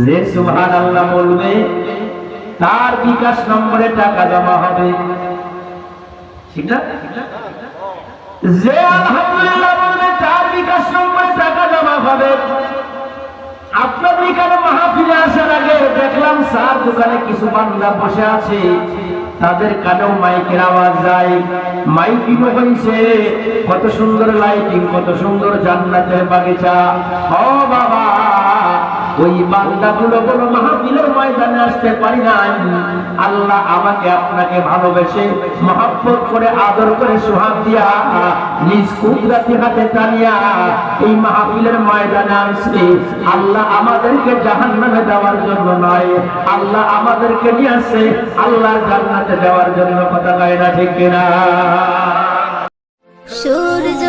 যে সুবহানাল্লাহ বলবে তার বিকাশ নম্বরে টাকা জমা হবে, ঠিক না? যে আলহামদুলিল্লাহ বলবে তার বিকাশ নম্বরে টাকা জমা হবে। আপনার এখানে মাহফিলে আসার আগে দেখলাম স্যার দোকানে কিছু বান্দা বসে আছে, তাদের কানেও মাইকের আওয়াজ যায়, মাইকিং হয়েছে, কত সুন্দর লাইটিং, কত সুন্দর জান্নাতের বাগিচা। ও বাবা, ওই বান্দাগুলো বলো মাহফিলের ময়দানে আসতে পারি নাই, আল্লাহ আমাকে আপনাকে ভালোবেসে মহব্বত করে আদর করে সোহাগ দিয়া নিজ কুদরতি হাতে টানিয়া এই মাহফিলের ময়দানে আনছে। আল্লাহ আমাদেরকে জাহান্নামে দেওয়ার জন্য নয়, আল্লাহ আমাদেরকে নিয়ে আসছে আল্লাহর জান্নাতে দেওয়ার জন্য। কথা কয় না ঠিক কিনা? সূর্য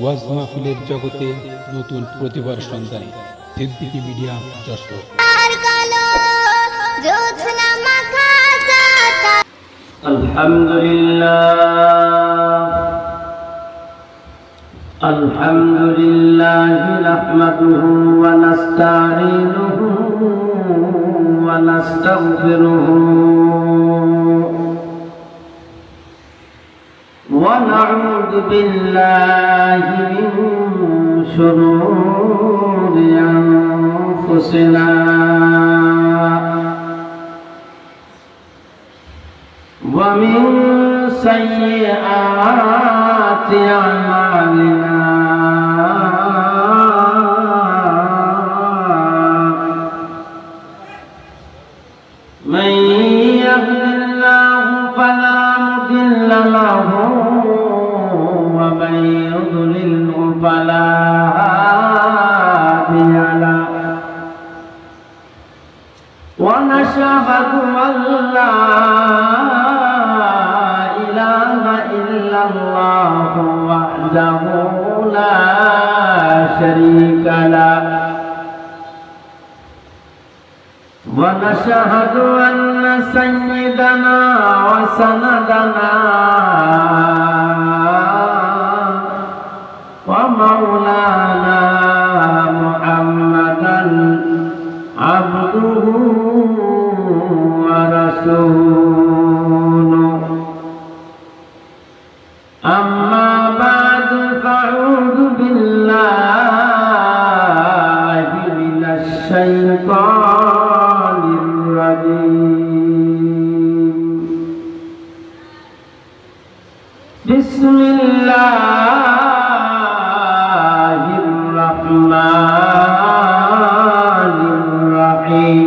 ওয়াজ মাহফিলের জগতে নতুন প্রতিভার সন্ধানে সিদ্দিকী মিডিয়া যশোর। আলহামদুলিল্লাহ নাহমাদুহু ওয়া নাস্তাঈনুহু ওয়া নাস্তাগফিরুহু ওয়া নাউযু বিল্লাহি মিন শুরুরি আনফুসিনা ওয়া মিন সাইয়্যাতি আমালিনা من يهد الله فلا مضل له ومن يضلل فلا هادي له ونشهد أن لا إله إلا الله وحده لا شريك له ونشهد أن سيدنا وسندنا ومولانا محمدا عبده ورسوله أما بعد فأعوذ بالله من الشيطان الرجيم. بسم الله الرحمن الرحيم.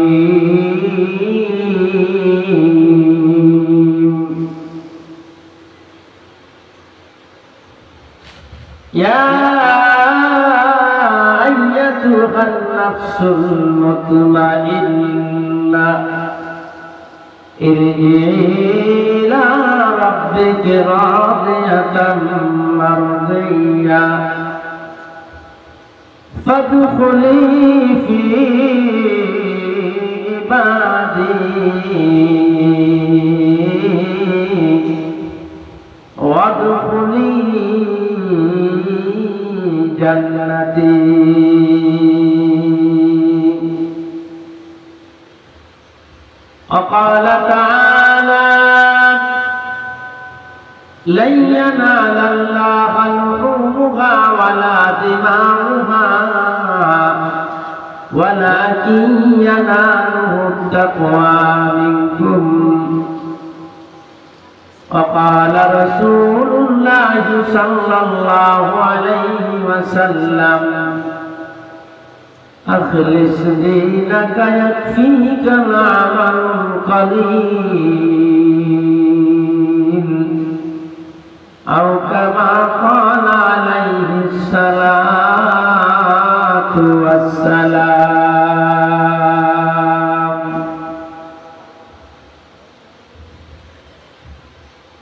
يا أيتها النفس المطمئنة ارجعي إلى ربك راضية مرضية فادخلي في عبادي وادخلي جنتي. وقال تعالى لن ينال الله لحومها ولا دماؤها ولكن يناله التقوى منكم. وقال رسول الله صلى الله عليه وسلم أخلص دينك يكفيك العمل القليل أو كما قال عليه الصلاة والسلام.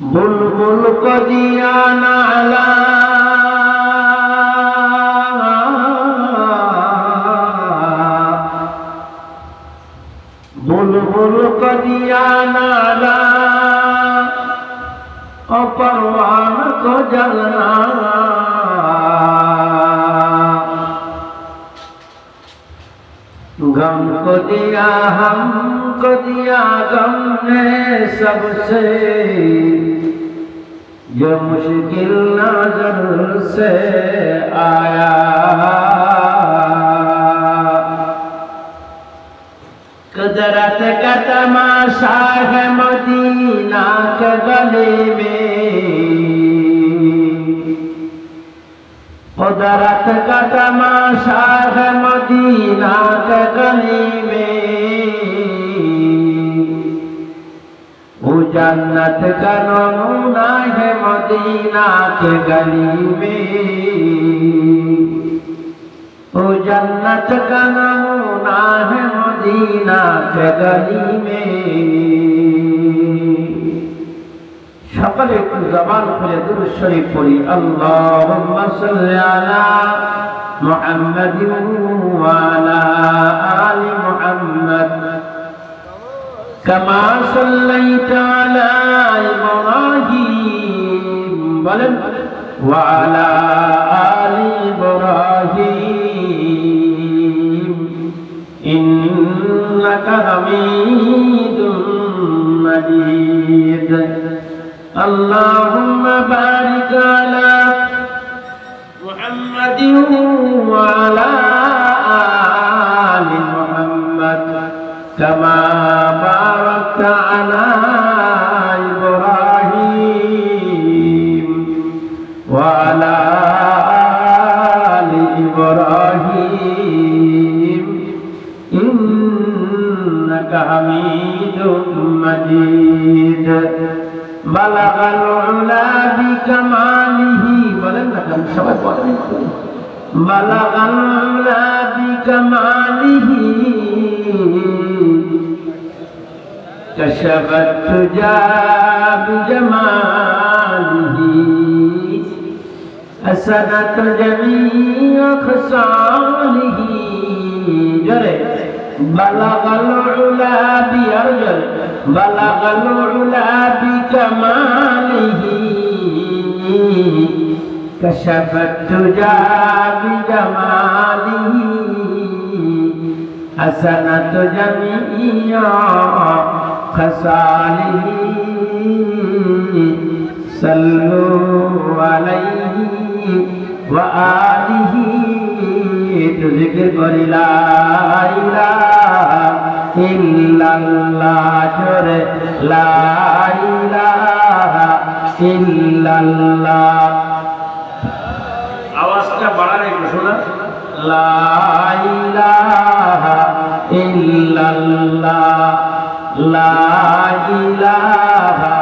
بلبل قديان على बुलबुल कदियाना ला और परवान को जलना दिया हमको दिया गम ने सबसे, जो मुश्किल नजर से आया। कुदरत का तमाशा है मदीना के गली में, कुदरत का तमाशा है मदीना के गली में, वो जन्नत का नमूना है मदीना के गली में, वो जन्नत का नमूना है मदीना के गली में। সকলে একটু জবান খুলে দুরূদ শরীফ পড়ি। আল্লাহুম্মা সাল্লি আলা মুহাম্মাদিন ওয়া আলা আলি মুহাম্মাদ কামা সাল্লাইতা আলা ইব্রাহিম বলেন ওয়া আলা আলি ইব্রাহিম ইন্নাকা হামিদুম মাজিদ। اللهم بارك على محمد وعلى آل محمد كما باركت على إبراهيم وعلى آل إبراهيم إنك حميد مجيد। بلغ العلا بكماله بلغ العلا بكماله كشف الدجى بجماله حسنت جميع خصاله بلغ العلا بأرجل بلغ العلا بكماله كشف الدجى بجماله حسنت جميع خصاله صلوا عليه وآله ذكر لا إله إلا الله لا إله إلا الله আওয়াজটা বাড়ালে একটু শোনা লা ইলাহা ইল্লাল্লাহ লা ইলাহা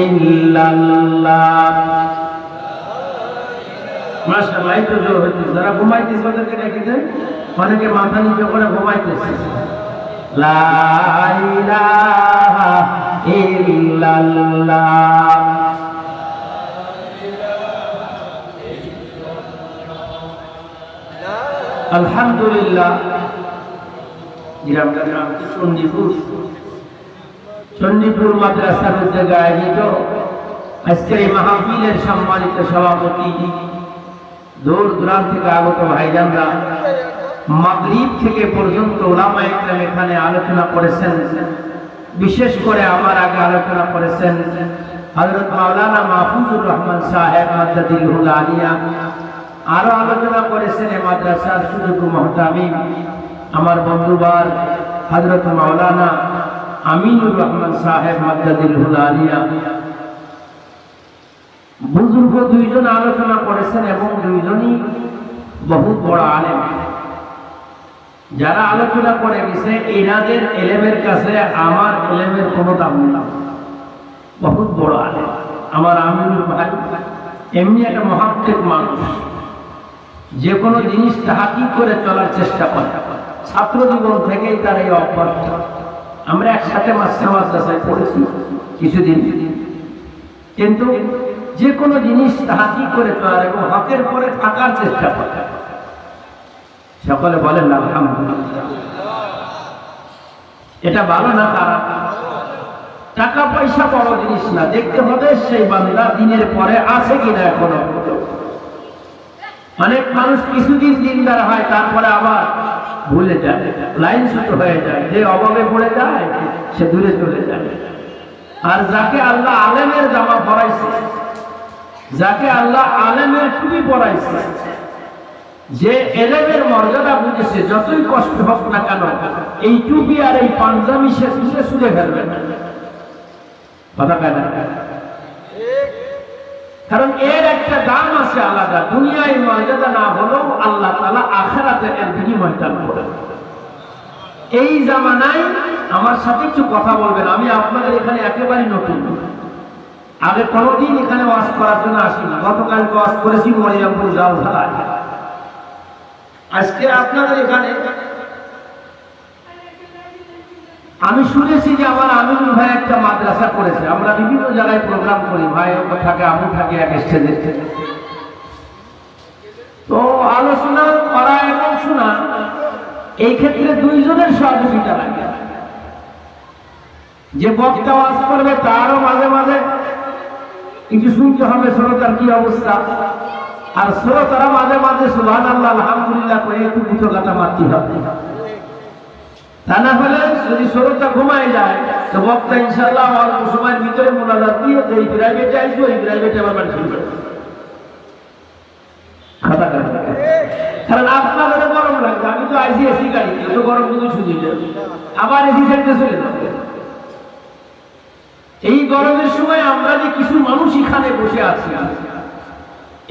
ইল্লাল্লাহ। মাশাআল্লাহ তো জোর হচ্ছে যারা ঘুমাইতেছে ওদেরকে ডেকে দেন অনেকে মাথা নিচু করে ঘুমাইতেছে লা ইলাহা ইল্লাল্লাহ। আলহামদুলিল্লাহ গ্রামটা নাম চণ্ডীপুর মাদ্রাসার উদ্যোগে আয়োজিত আজকের এই মাহফিলের সম্মানিত সভাপতি দূর দূরান্ত থেকে আগত ভাইজানরা মাগরিব থেকে পর্যন্ত উলামায়ে কেরাম এখানে আলোচনা করেছেন। বিশেষ করে আমার আগে আলোচনা করেছেন হযরত মাওলানা মাহফুজুর রহমান সাহেব মাদ্দাদিলহুল আলিয়া, আরো আলোচনা করেছেন এই মাদ্রাসার সুযোগ্য মুহতামিম আমার বন্ধুবার হযরত মাওলানা আমিনুর রহমান সাহেব মাদ্দাদিলহুল আলিয়া। বুজুর্গ দুইজন আলোচনা করেছেন এবং দুইজনই বহুত বড় আলেম। যারা আলোচনা করে গেছে এনাদের এলেমের কাছে আমার এলেমের কোনো দাম নেই, বহুত বড় আলেম আমার আমিনুর ভাই। এমনি একটা মহাত্মিক মানুষ, যে কোনো জিনিস তাহাকিক করে চলার চেষ্টা করে। ছাত্র জীবন থেকেই তার এই অভ্যাস। আমরা একসাথে মাদ্রাসায় পড়েছি কিছুদিন, কিন্তু যে কোনো জিনিস তাহাকিক করে চলার এবং হকের পরে থাকার চেষ্টা করে। সকলে বলেন আলহামদুলিল্লাহ। এটা ভালো না খারাপ? টাকা পয়সা বড় জিনিস না, দেখতে হবে সেই বান্দা দিনের পরে আছে কিনা এখনো। অনেক মানুষ কিছুদিন দিনদার হয়, তারপরে আবার ভুলে যায়, লাইন ছুট হয়ে যায়, যে অভাবে পড়ে যায় সে দূরে চলে যায়। আর যাকে আল্লাহ আলেমের জামা পরাইছে, যাকে আল্লাহ আলেমের টুপি পরাইছে, যে এলেমের মর্যাদা বুঝেছে, যতই কষ্ট হোক না কেন এই টুপি আর এই পাঞ্জাবি সে শুনে ফেলবে না। কথা কেন? কারণ এর একটা দাম আছে আলাদা। দুনিয়ায় মর্যাদা না হলেও আল্লাহ তাআলা আখিরাতে এর বিনিময় দান করেন। এই জামানায় আমার সাথে একটু কথা বলবেন। আমি আপনাদের এখানে একেবারে নতুন, আগে কোনোদিন এখানে ওয়াজ করার জন্য আসি না। গতকাল ওয়াজ করেছি মরিয়ামপুর জালসায়। আজকে আপনাদের এখানে আমি শুনেছি যে আমার আমিনুল ভাই একটা মাদ্রাসা করেছে। আমরা বিভিন্ন জায়গায় প্রোগ্রাম করি, ভাই থাকে, আমু থাকে এক স্টেজে। তো আলোচনা করা এবং শোনা, এই ক্ষেত্রে দুইজনের সহযোগিতা লাগে। যে বক্তা ওয়াজ করবে তারও মাঝে মাঝে একটু শুনতে হবে শ্রোতার কি অবস্থা, আর শ্রোতারা মাঝে মাঝে সুবহানাল্লাহ আলহামদুলিল্লাহ করে একটু কৃতজ্ঞতা মারতে হবে। তা না হলে যদি শ্রোতা ঘুমায় যায় তো বক্তা ইনশাআল্লাহ অল্প সময়ের ভিতরে মোনাজাত দিয়ে এই প্রাইভেটে আসবো, এই প্রাইভেটে আবার বাড়ি চলে যাবে। কারণ আপনাদের গরম লাগবে, আমি তো আইসি এসি গাড়ি, তো গরম কিন্তু শুধু আবার এসি সাইডে চলে যাবে। এই গরমের সময় আমরা যে কিছু মানুষ এখানে বসে আছি,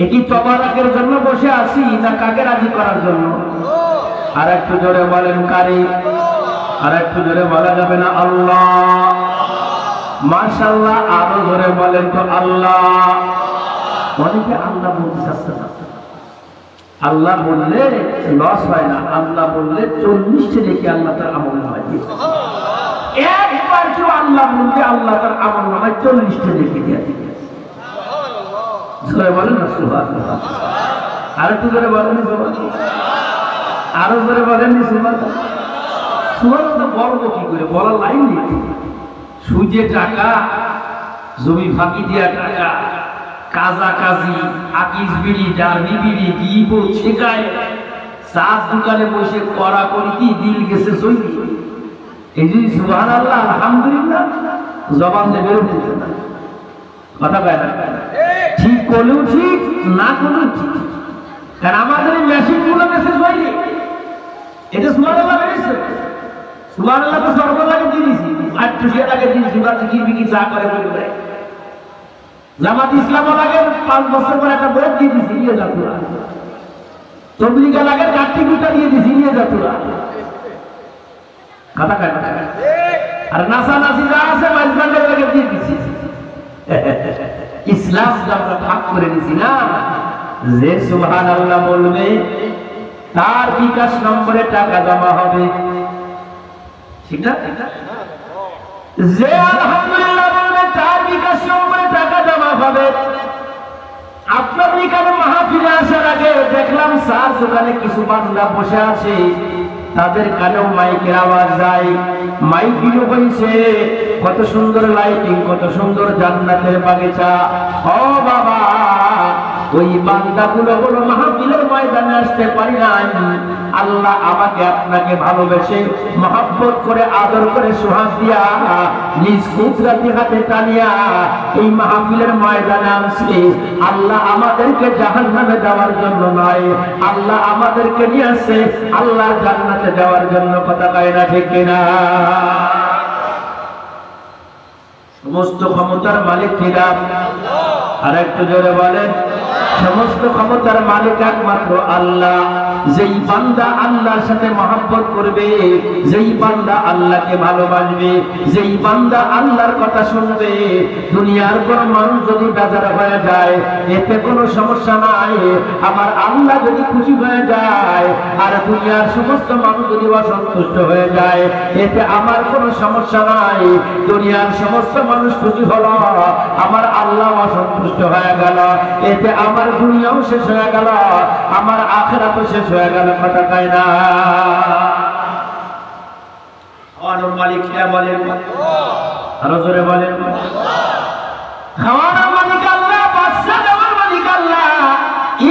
এটি তবারকের জন্য বসে আছি না কাকে রাজি করার জন্য? আর একটু জোরে বলেন কারি, আর একটু জোরে বলা যাবে না আল্লাহ? মাশাআল্লাহ, আরো জোরে বলেন তো আল্লাহ। অনেকে আল্লাহ বলতে চাচ্ছে না। আল্লাহ বললে লস হয় না, আল্লাহ বললে 40 রেখে আল্লাহ তার আমল নামায় দিয়ে একবার কেউ আল্লাহ বলতে আল্লাহ তার আমল নামায় 40 রেখে দিয়ে দিবে। জোরে বলেন না সুবহানাল্লাহ। আর একটু জোরে বলেন সুবহানাল্লাহ। আরো জোরে বলেন সুবহানাল্লাহ। সুবহানাল্লাহ বলবো কি করে, বলার লাইন নেই। সুজে টাকা, জমি ফাঁকি দিয়া টাকা, কাজা কাজি, আকিস বিড়ি, ডারবি বিড়ি, গিবো ছেকায়, চার দোকানে বসে করা করিতি দিল গেছে চলি। এই যে সুবহানাল্লাহ আলহামদুলিল্লাহ জবান দিয়ে বের হচ্ছে না। কথা কয় না? ঠিক করলেও ঠিক, না করলেও ঠিক। কারণ আমাদের মেশিন গুলো মেসেজ হয়নি, এটা সুবহানাল্লাহ বেরিয়েছে। সুবহানাল্লাহ তো সর্বদাই দিয়েছি, 800 টাকা দিয়েছি, বাচ্চা কি বিকি চা করে বলে জামাত ইসলাম লাগে 5 বছর পর একটা ভোট দিয়ে দিছি, নিয়ে যা তোরা। তবলিগা লাগে গাঠি গুটা দিয়ে দিছি, নিয়ে যা তোরা। কথা কয় না? আর নাসা নাসি যা আছে মাইজবান্ডের লাগে দিয়ে দিছি। ইসলাম আমরা ভাগ করে দিছি না। যে সুবহানাল্লাহ বলবে তার বিকাশ নম্বরে টাকা জমা হবে, ঠিক না? যে আলহামদুলিল্লাহ বলবে তার বিকাশ নম্বরে টাকা জমা হবে। আপনার এখানে মাহফিলে আসার আগে দেখলাম স্যার দোকানে কিছু বান্দা বসে আছে, তাদের কানেও মাইকের আওয়াজ যায়, মাইকিং হয়েছে, কত সুন্দর লাইটিং, কত সুন্দর জান্নাতের বাগিচা। ও বাবা, ওই বান্দাগুলো হলো মাহফিলের ময়দানে আসতে পারি নাই, আল্লাহ আমাকে আপনাকে ভালোবেসে মহব্বত করে আদর করে সুহাগ দিয়া নিজ কুদরতি হাতে টানিয়া এই মাহফিলের ময়দানে আনছে। আল্লাহ আমাদেরকে জাহান্নামে দেওয়ার জন্য নয়, আল্লাহ আমাদেরকে নিয়ে আসছে আল্লাহর জান্নাতে দেওয়ার জন্য। কথা কয় না ঠিক কিনা? সমস্ত ক্ষমতার মালিক কিনা? আর একটু জোরে বলেন। সমস্ত ক্ষমতার মালিক একমাত্র আল্লাহ। যেই বান্দা আল্লাহর সাথে মহব্বত করবে, যেই বান্দা আল্লাহকে ভালোবাসবে, যেই বান্দা আল্লাহর কথা শুনবে, দুনিয়ার কোন মানুষ যদি বেজার হয়ে যায় এতে কোনো সমস্যা নাই। আমার আল্লাহ যদি খুশি হয়ে যায় আর দুনিয়ার সমস্ত মানুষ যদি অসন্তুষ্ট হয়ে যায় এতে আমার কোনো সমস্যা নাই। দুনিয়ার সমস্ত মানুষ খুশি হলো, আমার আল্লাহ অসন্তুষ্ট হয়ে গেল, এতে আমার দুনিয়াও শেষ হয়ে গেল, আমার আখিরাতও শেষ হয়ে গেল। কথা কয় না? খাওয়ানোর মালিক কে বলেন? আরো জোরে বলেন। খাওয়ানোর মালিক আল্লাহ, বাদশা দেওয়ার মালিক আল্লাহ,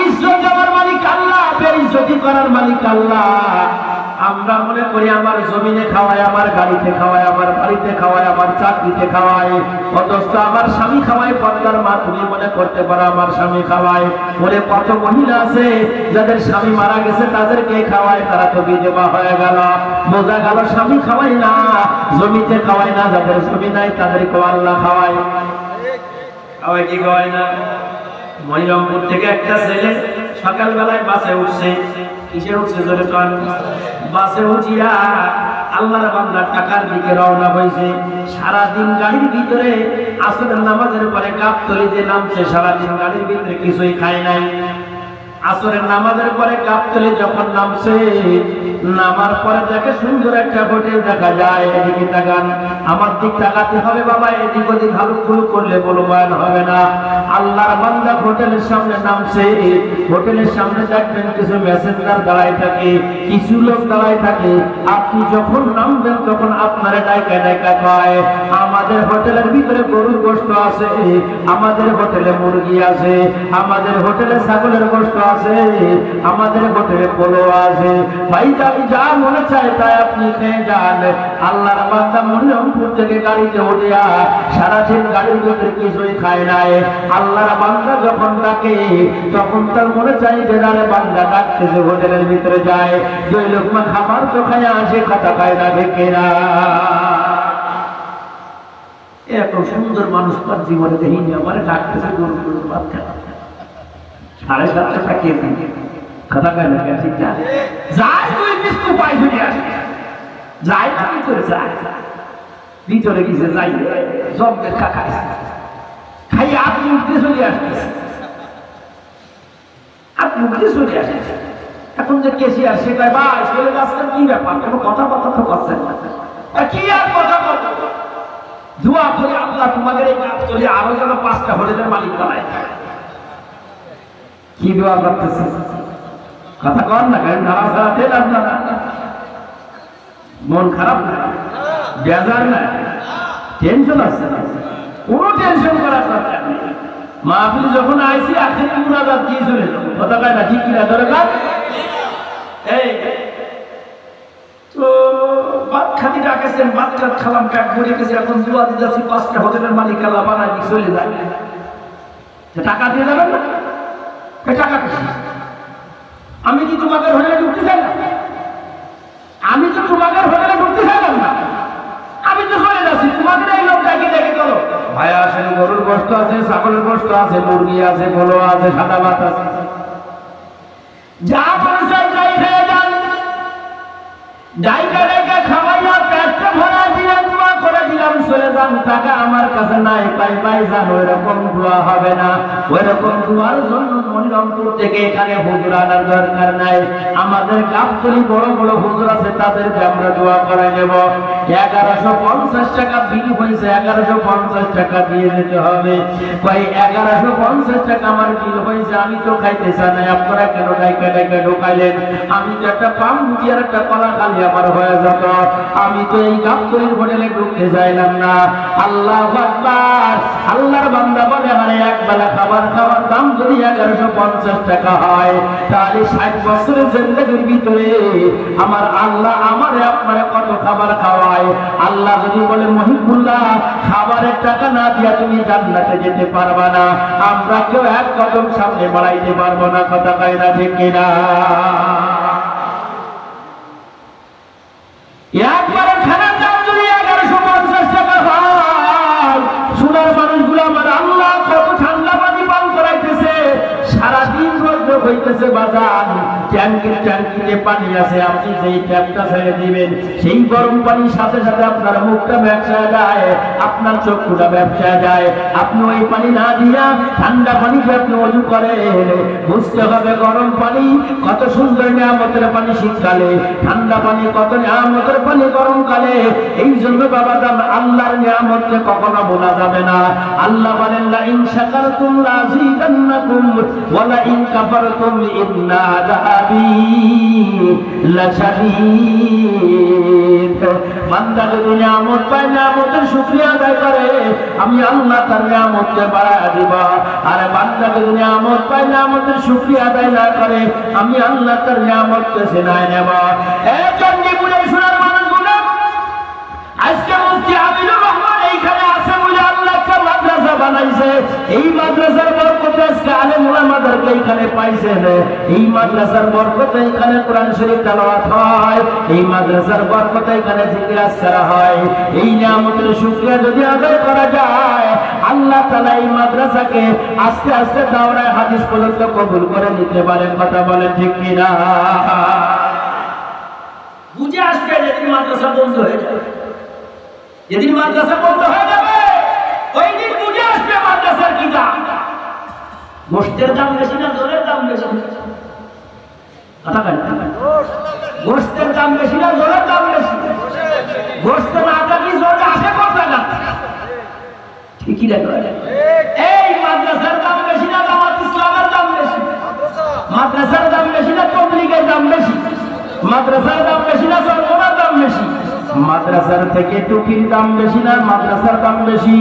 ইজ্জত দেওয়ার মালিক আল্লাহ, বেইজ্জতি করার মালিক আল্লাহ। আমরা মনে করি আমার জমিনে খাওয়ায়, আমার গাড়িতে খাওয়ায়, আমার বাড়িতে খাওয়ায়, আমার চাকরিতে খাওয়ায়, অথচ আমার স্বামী খাওয়ায়। পর্দার মা তুমি মনে করতে পারো আমার স্বামী খাওয়ায়। ওরে কত মহিলা আছে যাদের স্বামী মারা গেছে তাদেরকে খাওয়ায়, তারা তো বিধবা হয়ে গেল। বোঝা গেল স্বামী খাওয়ায় না, জমিতে খাওয়ায় না, যাদের জমি নাই তাদেরকে আল্লাহ খাওয়ায়। খাওয়ায় কি খাওয়ায় না? মনিরামপুর থেকে একটা ছেলে সকালবেলায় বাসে উঠছে। কিসে উঠছে জোরে কন? বাসে উঠিয়া আল্লাহর বান্দার টাকার দিকে রওনা হয়েছে। সারাদিন গাড়ির ভিতরে আসরের নামাজের পরে গাবতলীতে নামছে। সারাদিন গাড়ির ভিতরে কিছুই খায় নাই। আসরের নামাজের পরে গাবতলী যখন নামছে, নামার পরে দেখে সুন্দর একটা হোটেল দেখা যায়। এদিকে তাকান, আমার দিক তাকাতে হবে বাবা, এদিক ওদিক ভালো ফুল করলে বলবান হবে না। আল্লাহর বান্দা হোটেলের সামনে নামছে। হোটেলের সামনে দেখবেন কিছু মেসেঞ্জার দাঁড়ায় থাকে, কিছু লোক দাঁড়ায় থাকে। আপনি যখন নামবেন তখন আপনার ডাইকা ডাইকা কয়, আমাদের হোটেলের ভিতরে গরুর গোশত আছে, আমাদের হোটেলে মুরগি আছে, আমাদের হোটেলে ছাগলের গোশত আছে, আমাদের হোটেলে পোলো আছে। ভাই যা মনে চায় তাই আপনি খেয়ে যান। আল্লাহর বান্দা মনিরামপুর থেকে গাড়িতে উঠিয়া সারাদিন গাড়ির ভিতরে কিছুই খায় নাই। আল্লাহর বান্দা যখন ডাকে তখন তার মনে চাই যে আরে বান্দা ডাকতেছে, হোটেলের ভিতরে যায়, দুই লোকমা খাবার তো খায় আসে, কথা খায় না, দেখে না। এত সুন্দর মানুষ তার জীবনে দেখিনি। আমার ডাকতেছে গরু গরু ভাত খায়, 7:30 টাকা কে থাকে, কথা খায় না, ঠিক না? যাই তুই বিস্কু পাই ধরে আসে, যাই না ভিতরে যায়, ভিতরে গেছে যাই সব দেখা খায়, খাই আপনি উঠতে চলে আসতেছে, আপনি উঠতে চলে আসতেছে। এখন যে কেসিয়ার সে কয় ভাই চলে যাচ্ছেন, কি ব্যাপার, কোনো কথা কথা তো করছেন না, কি আর কথা বলবো? দোয়া করে আল্লাহ তোমাদের এই কাজ করে আরো যেন 5টা হোটেলের মালিক বানায়। কি দোয়া করতেছে? কথা কর না, কেন নামাজ ছাড়াতে লাগবে না, মন খারাপ না, বেজার না, টেনশন আছে না, কোনো টেনশন করার দরকার নেই। মাহফিল যখন আইসি আখেরি মুনাজাত দিয়ে চলে যাবো, কথা কয় না, ঠিক কিনা দরকার? এই তো ভাত খাতি ডাকেছেন, ভাত খাত খালাম, প্যাক ভরে গেছে, এখন দোয়া দিয়ে যাচ্ছি 5টা হোটেলের মালিক আল্লাহ বানাই দিয়ে চলে যায়, টাকা দিয়ে যাবেন না? টাকা আমি কি তোমাদের হোটেলে ঢুকতে চাই না? আমি তো তোমাদের হোটেলে ঢুকতে চাইলাম না, আমি তো চলে যাচ্ছি। তোমাদের এই লোক ডাকে দেখে চলো ভাই আসেন, গরুর গোশত আছে, ছাগলের গোশত আছে, মুরগি আছে, পোলো আছে, সাদা ভাত আছে, যা মনে চাই যাই খেয়ে যান। ডাইকা ডাইকা খাওয়াইয়া পেটটা ভরা দিয়ে দোয়া করে দিলাম, চলে যান, টাকা আমার কাছে নাই, পাই পাই যান। ওইরকম দোয়া হবে না, ওইরকম দোয়ার জন্য মনিরামপুর থেকে এখানে হুজুর আনার দরকার নাই। আমাদের গাবতলী বড় বড় হুজুর আছে, তাদেরকে আমরা দোয়া করে নেব। 1150 টাকা বিল হয়েছে, 1150 টাকা দিয়ে যেতে হবে। ভাই 1150 টাকা আমার বিল হয়েছে, আমি তো খাইতে চাই না, আপনারা কেন ডাইকা ডাইকা ঢোকাইলেন? আমি তো একটা পাম রুটি আর একটা কলা খালি আমার হয়ে যেত, আমি তো এই গাবতলীর হোটেলে ঢুকতে চাইলাম না। আল্লাহু আকবার। আল্লাহর বান্দা বলে, আরে এক বেলা খাবার খাওয়ার দাম যদি 1150 টাকা হয়, তাহলে 60 বছরের জিন্দেগির ভিতরে আমার আল্লাহ আমারে আপনারে কত খাবার খাওয়ায়। আল্লাহ যদি বলে মহিবুল্লাহ খাবারের টাকা না দিয়া তুমি জান্নাতে যেতে পারবা না, আমরা কেউ এক কদম সামনে বাড়াইতে পারবো না, কথা কয় না, ঠিক কিনা? একবারে খানার দাম যদি 1150 টাকা হয়, সোনার মানুষগুলো আমার আল্লাহ কত ঠান্ডা পানি পান করাইতেছে, সারাদিন রোদ হইতেছে বাজার, ট্যাঙ্কিতে পানি আছে, আপনি যেই ট্যাপটা ছেড়ে দিবেন সেই গরম পানির সাথে সাথে আপনার মুখটা ব্যবসায় যায়, আপনার চক্ষুটা ব্যবসায় যায়। আপনি ওই পানি না দিয়া ঠান্ডা পানিতে আপনি অজু করেন, বুঝতে হবে গরম পানি কত সুন্দর নিয়ামতের পানি শীতকালে, ঠান্ডা পানি কত নিয়ামতের পানি গরমকালে। এই জন্য বাবা দাম আল্লাহর নিয়ামতকে কখনো ভোলা যাবে না। আল্লাহ বলেন লা ইন শাকারতুম লাযিদান্নাকুম ওয়া লা ইন কাফারতুম কাফারতুম ইন্না আযাবি লাশাদীদ। বান্দা যদি নিয়ামত পায়, নিয়ামতের শুকরিয়া আদায় করে, আমি আল্লাহ তার নিয়ামতকে বাড়ায় দিব। আর বান্দা যদি নিয়ামত পায়, নিয়ামতের শুকরিয়া আদায় না করে, আমি আল্লাহ তার নিয়ামতকে ছিনায় নেব। এই চণ্ডীপুরে শোনার মানুষগুলো, আজকে মুফতি আমিনুর রহমান এইখানে আছে বলে আল্লাহ একটা মাদ্রাসা বানাইছে। এই মাদ্রাসার বরকতে আজকে আলেম উলামাদেরকে এইখানে পাইছেন। এই মাদ্রাসার বরকতে এখানে কোরআন শরীফ তেলাওয়াত হয়, এই মাদ্রাসার বরকতে এখানে জিকির আজকার হয়। এই নিয়ামতের শুকরিয়া যদি আদায় করা যায়, আল্লাহ তাআলা এই মাদ্রাসাকে আস্তে আস্তে দাওরায়ে হাদিস পর্যন্ত কবুল করে নিতে পারেন। কথা বলেন ঠিক কিনা? বুঝে আসবে যেদিন মাদ্রাসা বন্ধ হয়ে যাবে, যেদিন মাদ্রাসা বন্ধ হয়ে যাবে ওই দিন বুঝে আসবে মাদ্রাসার কি দাম। গোশতের দাম বেশি না জোরের দাম বেশি? কথা বলেন, গোশতের দাম বেশি না জোরের দাম বেশি? গোশত না থাকি জোরে আসে কত টাকা? ঠিকই দেখো, এই মাদ্রাসার দাম বেশি না জামাত ইসলামের দাম বেশি? মাদ্রাসার দাম বেশি না তাবলীগের দাম বেশি? মাদ্রাসার দাম বেশি না সরকারের দাম বেশি? মাদ্রাসার থেকে টুপির দাম বেশি না মাদ্রাসার দাম বেশি?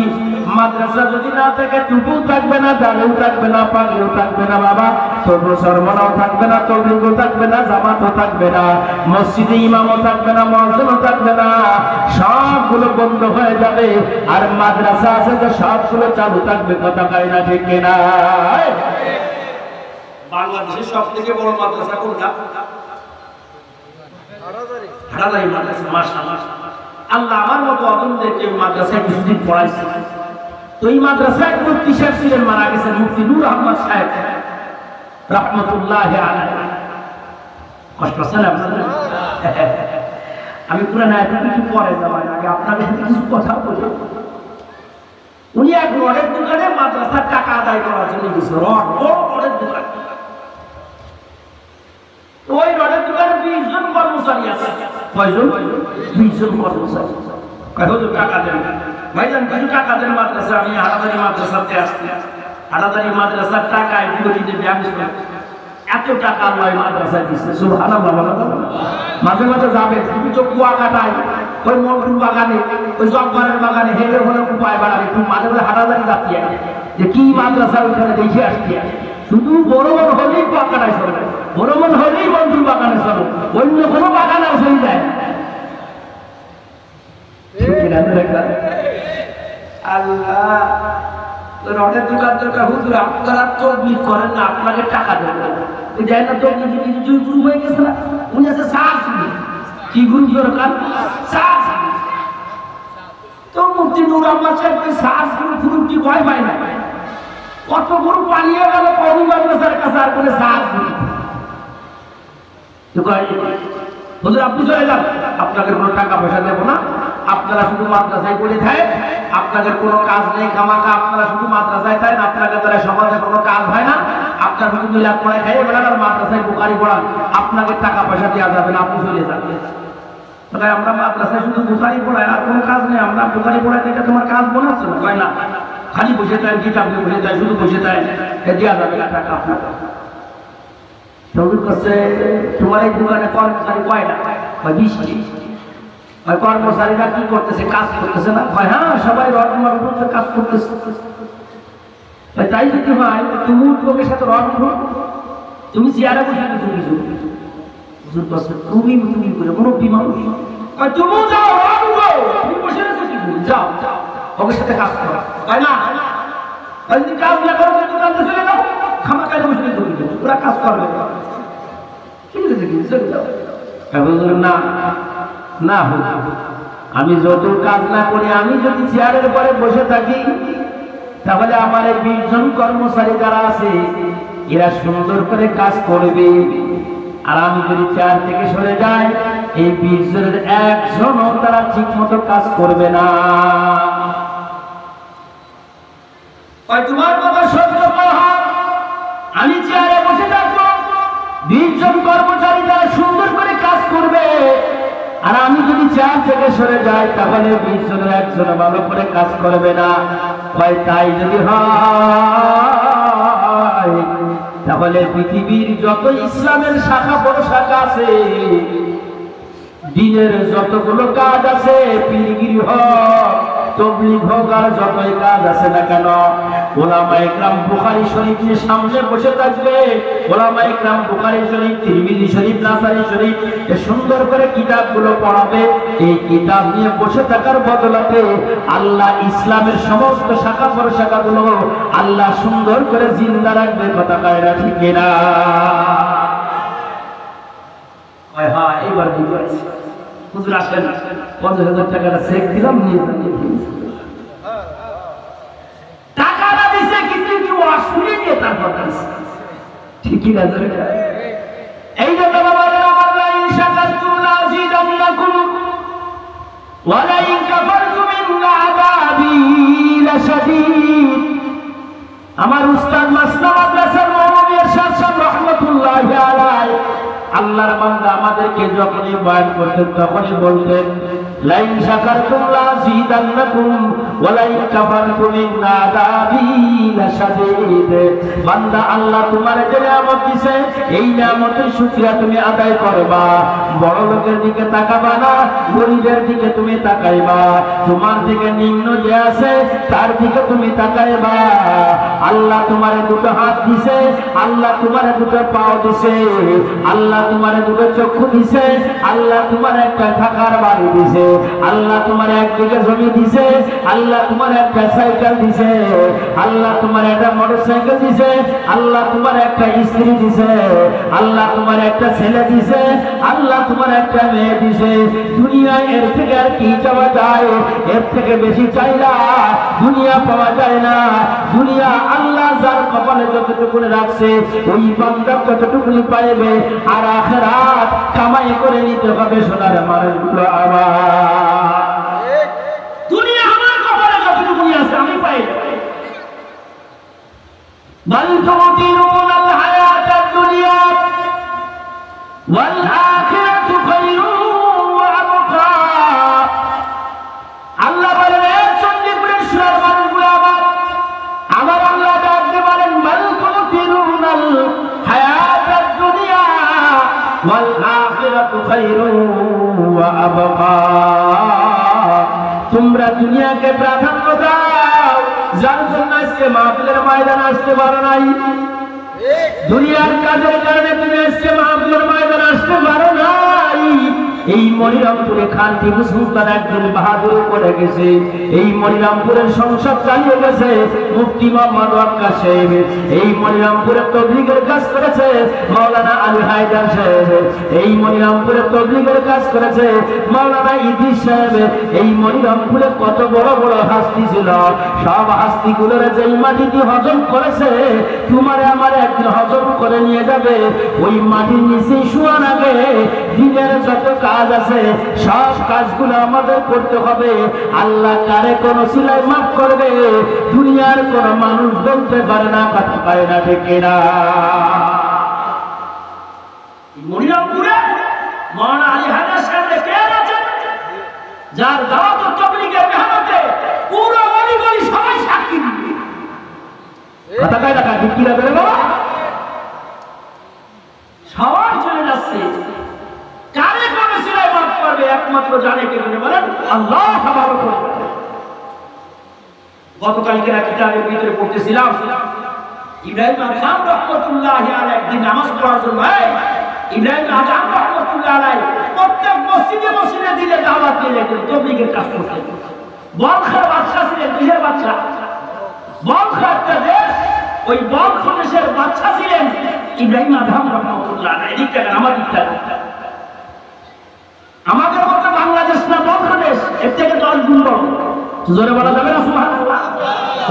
মাদ্রাসা যদি না থাকে টুপিও থাকবে না, দাড়িও থাকবে না, পাগড়িও থাকবে না বাবা, তবু সরমনাও থাকবে না, তাবলীগও থাকবে না, জামাতও থাকবে না, মসজিদে ইমামও থাকবে না, মুয়াজ্জিনও থাকবে না, সবগুলো বন্ধ হয়ে যাবে। আর মাদ্রাসা আছে তো সবগুলো চালু থাকবে। কথা কয় না ঠিক কিনা? বাংলাদেশের সবথেকে বড় মাদ্রাসা কোনটা? হাটাজারি মাদ্রাসা। মাশাআল্লাহ, আল্লাহ আমার মতো অতন্দেরকে মাদ্রাসায় কিছুদিন পড়াইছে। তো এই মাদ্রাসায় মুফতি সাহেব ছিলেন, মারা গেছেন মুফতি নূর আহমদ সাহেব রাহমাতুল্লাহি আলাইহি। কষ্ট পাচ্ছেন আপনারা? আমি পুরান আয়াত কিছু পরে যাওয়ার আগে আপনাদের সাথে কিছু কথা বলি। উনি এক রডের দোকানে মাদ্রাসার টাকা আদায় করার জন্য গেছিল। রডের দোকান, ওই রডের দোকানে 20 জন কর্মচারী আছে। কয়জন? 20 জন কর্মচারী। হুজুর টাকা দেন, ভাইজান কিছু টাকা দেন মাদ্রাসা। আমি হাটাজারি মাদ্রাসাতে আসছি, হাটাজারি মাদ্রাসার টাকা একটু দিতে ব্যায়াম এত টাকা আল্লাহ মাদ্রাসায় দিচ্ছে। সুবহানাল্লাহ। মাঝে মাঝে যাবে, তুমি তো কুয়া কাটায় ওই মন্টুর বাগানে, ওই জব্বারের বাগানে হেঁটে হলে উপায় বাড়াবে। তুমি মাঝে মাঝে হাটাজারি যাচ্ছি যে কি মাদ্রাসা ওইখানে দেখে আসছি। শুধু বড় বড় হলেই কুয়া কাটায় চলে, বড় মন হলেই মন্টুর বাগানে চলো, অন্য কোনো বাগানে চলে যায়। আল্লাহ রডের দোকান দরকার। হুজুর আপনারা তদবির করেন না, আপনাকে টাকা দেবেন ওই যায় না। তদবির যদি গুরু হয়ে গেছে না, উনি আছে সাহস কি গুরু দরকার? সাহস। তো মুফতি নূর আহমদ সাহেব ওই সাহস গুরু ফুরুটি ভয় পায় না। কত গুরু পালিয়ে গেল কবি মাদ্রাসার কাছে, আর করে সাহস গুরু। হুজুর আপনি চলে যান, আপনাদের কোনো টাকা পয়সা দেবো না, আপনারা শুধু মাদ্রাসায় পড়ে থাকেন, আপনাদের কোনো কাজ নেই, খামাখা আপনারা শুধু মাদ্রাসায় থাকেন, আপনাদের দ্বারা সমাজে কোনো কাজ হয় না, আপনার শুধু মিলাদ পড়ায় খাইয়ে বেড়ান আর মাদ্রাসায় বুখারি পড়ান, আপনাদের টাকা পয়সা দেওয়া যাবে না, আপনি চলে যান। আমরা মাদ্রাসায় শুধু বুখারি পড়াই আর কোনো কাজ নেই, আমরা বুখারি পড়াই থেকে তোমার কাজ মনে হচ্ছে না? হয় না, খালি বসে থাকেন, কিতাব নিয়ে বসে থাকেন, শুধু বসে থাকেন, দেওয়া যাবে না টাকা আপনার। তোমার এই দোকানে কর্মচারী কয়টা? 20টি। ওই কর্মচারীরা কি করতেছে? কাজ করতেছে না? হ্যাঁ, সবাই রকমার উপরে কাজ করতেছে। তাই যদি হয় তুমি লোকের সাথে রড উঠো, তুমি চেয়ারে বসে কিছু কিছু তুমি তুমি করে মুরব্বী মানুষ, তুমি যাও রড উঠো, তুমি বসে আছো কিছু যাও ওদের সাথে কাজ করো। তাই না? যদি কাজ না করো দোকানে চলে যাও, খামাকায় বসে কিছু ওরা কাজ করবে না। না আমি যত কাজ না করি, আমি যদি চেয়ারের পরে বসে থাকি, তাহলে আমার এই 20 জন কর্মচারী যারা আছে এরা সুন্দর করে কাজ করবে। আর আমি যদি চেয়ার থেকে সরে যাই, এই 20 জনের একজনও তারা ঠিক মতো কাজ করবে না। তোমার কথা সত্য হয়, আমি চেয়ারে বসে থাকবো, 20 জন কর্মচারী তারা সুন্দর করে কাজ করবে। আর আমি যদি চেয়ার থেকে সরে যাই, তাহলে 20 জনের একজন ভালো করে কাজ করবে না। তাই যদি হয় তাহলে পৃথিবীর যত ইসলামের শাখা বড় শাখা আছে, দিনের যতগুলো কাজ আছে, পীরগিরি হোক, তবলিগ হোক, আর যতই কাজ আছে না কেন, ওলামায়ে কেরাম বুখারী শরীফের সামনে বসে থাকবে। ওলামায়ে কেরাম বুখারী শরীফ, তিরমিজি শরীফ, নাসাই শরীফ এ সুন্দর করে কিতাবগুলো পড়াবে। এই কিতাব নিয়ে বসে থাকার বদলাতে আল্লাহ ইসলামের সমস্ত শাখা প্রশাখাগুলো আল্লাহ সুন্দর করে জিন্দা রাখবে। কথা কয়রা ঠিক না? হ্যাঁ, এইবার বুঝতে পারছি। হুজুর আসেন, 50,000 টাকাটা চেক দিলাম, নিয়ে টাকাটা দিছে, কিন্তু কি আসলে নিয়ে তারপর ঠিকই না? এই জন্য বলেন, আমরা ইনশাআল্লাহ লাযিদান্নাকুম ওয়া লা ইন কাফারতুম ইন আযাবি লাশাদীদ। আমার উস্তাদ মাসনা মাদ্রাসার মৌলভী ইরশাদ সাহেব রাহমাতুল্লাহি আলাইহি আল্লাহর বান্দা আমাদেরকে যখনই বয়ান করতেন তখনই বলতেন, লা ইন শাকারতুম লাযিদান্নাকুম ওয়া লা ইন কাফারতুম ইন আযাবি লাশাদীদ। বান্দা, আল্লাহ তোমারে যে নিয়ামত দিয়েছে, এই নিয়ামতের শুকরিয়া তুমি আদায় করবা। বড় লোকের দিকে তাকাবা না, গরীবের দিকে তুমি তাকাইবা। তোমার দিকে নিম্ন যে আছে তার দিকে তুমি তাকাইবা। আল্লাহ তোমারে দুটো হাত দিছে, আল্লাহ তোমারে দুটো পাও দিছে, আল্লাহ তোমারে দুটো চক্ষু দিছে, আল্লাহ তোমার একটা থাকার বাড়ি দিছে, আল্লাহ তোমার একদিকে জমি দিছে, আল্লাহ তোমার একটা সাইকেল দিছে, আল্লাহ তোমার একটা মোটরসাইকেল দিছে, আল্লাহ তোমার একটা স্ত্রী দিছে, আল্লাহ তোমার একটা ছেলে দিছে, আল্লাহ তোমার একটা মেয়ে দিছে। দুনিয়ায় এর থেকে আর কি চাওয়া যায়? এর থেকে বেশি চাইলা দুনিয়া পাওয়া যায় না। দুনিয়া আল্লাহ যার কপালে যতটুকু রাখছে ওই বান্দা ততটুকুই পাইবে। আর আখিরাত কামাই করে নিতে হবে সোনার মানুষগুলো। আমার দুনিয়া আমার কপালে যতটুকু আছে আমি পাই। বাল তুতিরুনাল হায়াতাদ দুনিয়া ওয়াল আখিরাতু খায়রুন ওয়া আবকা। আল্লাহ বলেন, এ চণ্ডীপুরের সোনার মানুষগুলো আমার আল্লাহ ডাকতে বলেন, বাল তুতিরুনাল হায়াতাদ দুনিয়া ওয়াল আখিরাতু খায়রুন ওয়া আবকা। তোমরা দুনিয়াকে প্রাধান্য দাও, যার জন্য আজকে মাহফিলের ময়দানে আসতে পারো নাই। দুনিয়ার কাজের কারণে তুমি আজকে মাহফিলের ময়দানে আসতে পারো নাই। এই মনিরামপুরে খান টিপু সুলতান একদিন বাহাদুর করে গেছে। এই মনিরামপুরের সংসদ চালিয়ে গেছে মুফতি মোহাম্মদ ওয়াক্কা সাহেব। এই মনিরামপুরে তবলিগের কাজ করেছে মাওলানা আলী হায়দার সাহেব। এই মনিরামপুরে তবলিগের কাজ করেছে মাওলানা ইদ্রিস সাহেব। এই মনিরামপুরে কত বড় বড় হাস্তি ছিল, সব হাস্তিগুলোর যেই মাটিতে হজম করেছে, তোমারে আমার একদিন হজম করে নিয়ে যাবে। ওই মাটির নিচে শোয়ার আগে দিনের যত কাজ আছে সব কাজগুলো আমাদের করতে হবে। আল্লাহ কারে কোন সিলাই মাফ করবে দুনিয়ার কোন মানুষ বলতে পারে না। কথা পায় না, ঠিক না? মনিরামপুরে মাওলানা আলী হায়দার সাহেব কে আছেন, যার দাওয়াত ও তাবলীগের মেহনতে পুরো গলি সবাই সাক্ষী দিবে। কথা কয় না, ঠিক কি বলে বাবা? সবাই চলে যাচ্ছে। কারে কোন সিলাই মাফ করবে একমাত্র জানে কে? বলেন আল্লাহ। গতকালকে কিতাবের ভিতরে পড়তেছিলাম, ইব্রাহিম আযম রাহমাতুল্লাহি আলাইহি একদিন নামাজ পড়ার জন্য ইব্রাহিম আযম রাহমাতুল্লাহি আলাইহি প্রত্যেক মসজিদে মসজিদে দিলে দাওয়াত দিলে তবলীগের কাজ করতেন। বলখার বাদশা ছিলেন, কিসের বাদশা? বলখা একটা দেশ, ওই বলখ দেশের বাদশা ছিলেন ইব্রাহিম আযম রাহমাতুল্লাহি আলাইহি। এদিকটা আমার দিকটা আমাদের মতো বাংলাদেশ না, বলখ দেশ এর থেকে 10 গুণ বড়। জোরে বলা যাবে না সুবহানাল্লাহ?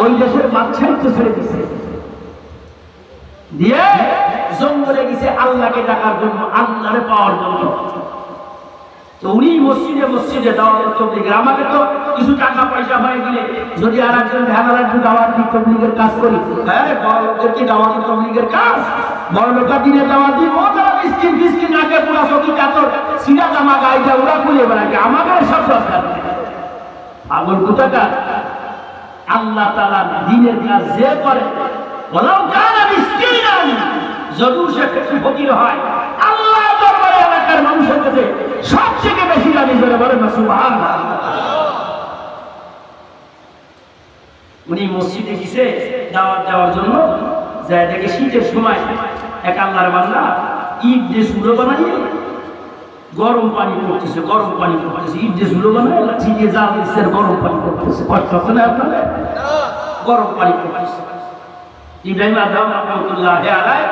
ওই দেশের বাদশাই তো ছেড়ে দিছে, দিয়ে জঙ্গলে গেছে আল্লাহকে ডাকার জন্য, আল্লাহরে পাওয়ার জন্য। তো উনি মসজিদে মসজিদে দাওয়াত তবলীগের, আমাকে তো কিছু টাকা পয়সা হয়ে গেলে যদি আর একজন ধ্যানার একটু দাওয়াত দিই তবলীগের কাজ করি, হ্যাঁ বড় লোকদেরকে দাওয়াত তবলীগের কাজ, বড় লোকটা দিনে দাওয়াত দিই, ও যারা মিসকিন মিসকিন আগে পুরা সকি কাতর সিরা জামা গাইটা ওরা খুলে বেড়াকে, আমাকে সব দরকার পাগল কোথাকা। আল্লাহ তাআলা দ্বীনের কাজ যে করে, ওয়ালাউ কানা মিসকিনান যদিও সে একটু ফকির হয়, আল্লাহ দরবারে এলাকার মানুষের কাছে সবচেয়ে বেশি দামি করে বলেন না সুবহানাল্লাহ। উনি মসজিদে গেছে দাওয়াত দেওয়ার জন্য, যায় দেখে শীতের সময় এক আল্লাহর বান্দা ইট দিয়ে চুলো বানাইয়ে গরম পানি করতেছে, গরম পানি করতেছে, ইট দিয়ে চুলো বানায় লাঠি দিয়ে জাল দিচ্ছে, গরম পানি করতেছে। কষ্ট হচ্ছে না আপনাদের? গরম পানি করতেছে। ইব্রাহিম আযম রাহমাতুল্লাহ আলাইহি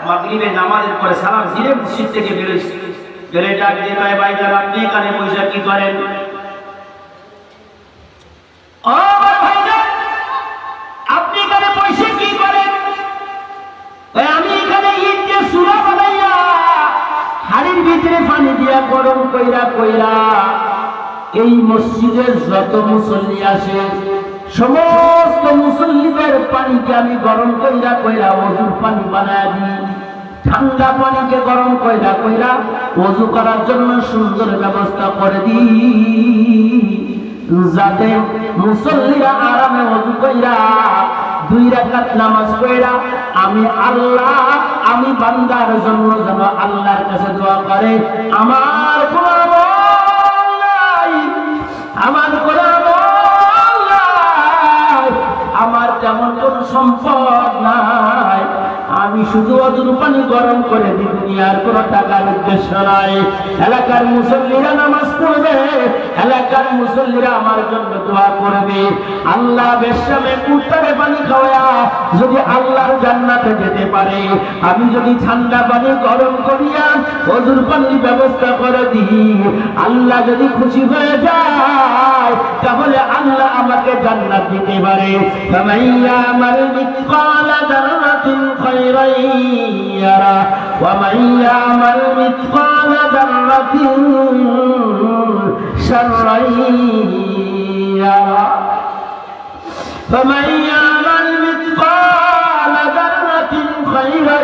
মাগরিবে নামাজের পরে সালাম ফিরে মসজিদ থেকে বেরোইছে, বেরোয় ডাক দিয়ে কয় ভাইজান আপনি এখানে বসে কি করেন? ও ভাইজান আপনি এখানে বসে কি করেন? আমি এখানে ইট দিয়ে চুলা বানাইয়া হাড়ির ভিতরে পানি দিয়া গরম কইরা কইরা এই মসজিদের যত মুসল্লি আসে সমস্ত মুসল্লিদের পানিকে আমি গরম কইরা কইরা ওযুর পানি বানায় দিই। ঠান্ডা পানিকে গরম কইরা কইরা ওযু করার জন্য সুন্দর ব্যবস্থা করে দিই, যাতে মুসল্লিরা আরামে ওযু কইরা 2 রাকাত নামাজ পড়া আমি বান্দার জন্য যেন আল্লাহর কাছে দোয়া করে। আমার কোনো আমল নাই, আমার কোনো আমল নাই, আমার তেমন কোনো সম্পদ নাই, আমি শুধু ওযুর পানি গরম করে দিই, দুনিয়ার কোনো টাকার উদ্দেশ্য নাই। এলাকার মুসল্লিরা নামাজ পড়বে, এলাকার মুসল্লিরা আমার জন্য দোয়া করবে। আল্লাহ বেশামে কুত্তারে পানি খাওয়া যদি আল্লাহর জান্নাতে যেতে পারে, আমি যদি ঠান্ডা পানি গরম করিয়া ওযুর পানির ব্যবস্থা করে দিই, আল্লাহ যদি খুশি হয়ে যায় তাহলে আল্লাহ আমাকে জান্নাত দিতে পারে। ফামাইয়া মাল মিসকালা যারাতিন খায়রান ইয়ারা ওয়া মাইয়া মাল মিসকালা যারাতিন শাররান ইয়ারা। فمن يعمل مثقال ذرة خيرا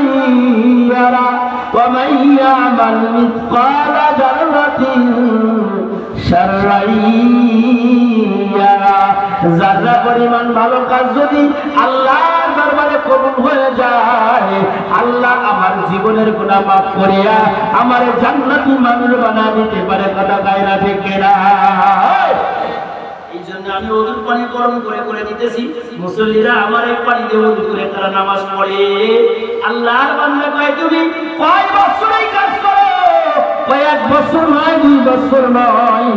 يره ومن يعمل مثقال ذرة شرا يره। যারা পরিমাণ ভালো কাজ যদি আল্লাহর দরবারে কবুল হয়ে যায়, আল্লাহ আমার জীবনের গুনাহ মাফ করিয়া আমার জান্নাতি মানুষ বানায় দিতে পারে। কথা কায়রা ঠিক কিনা? আমি ওযুর পানি গরম করে করে দিতেছি, মুসল্লিরা আমার এই পানি দিয়ে ওযু করে তারা নামাজ পড়ে। আল্লাহর বান্দা কয় তুমি কয় বছর এই কাজ করো? কয়েক বছর নয়, 2 বছর নয়,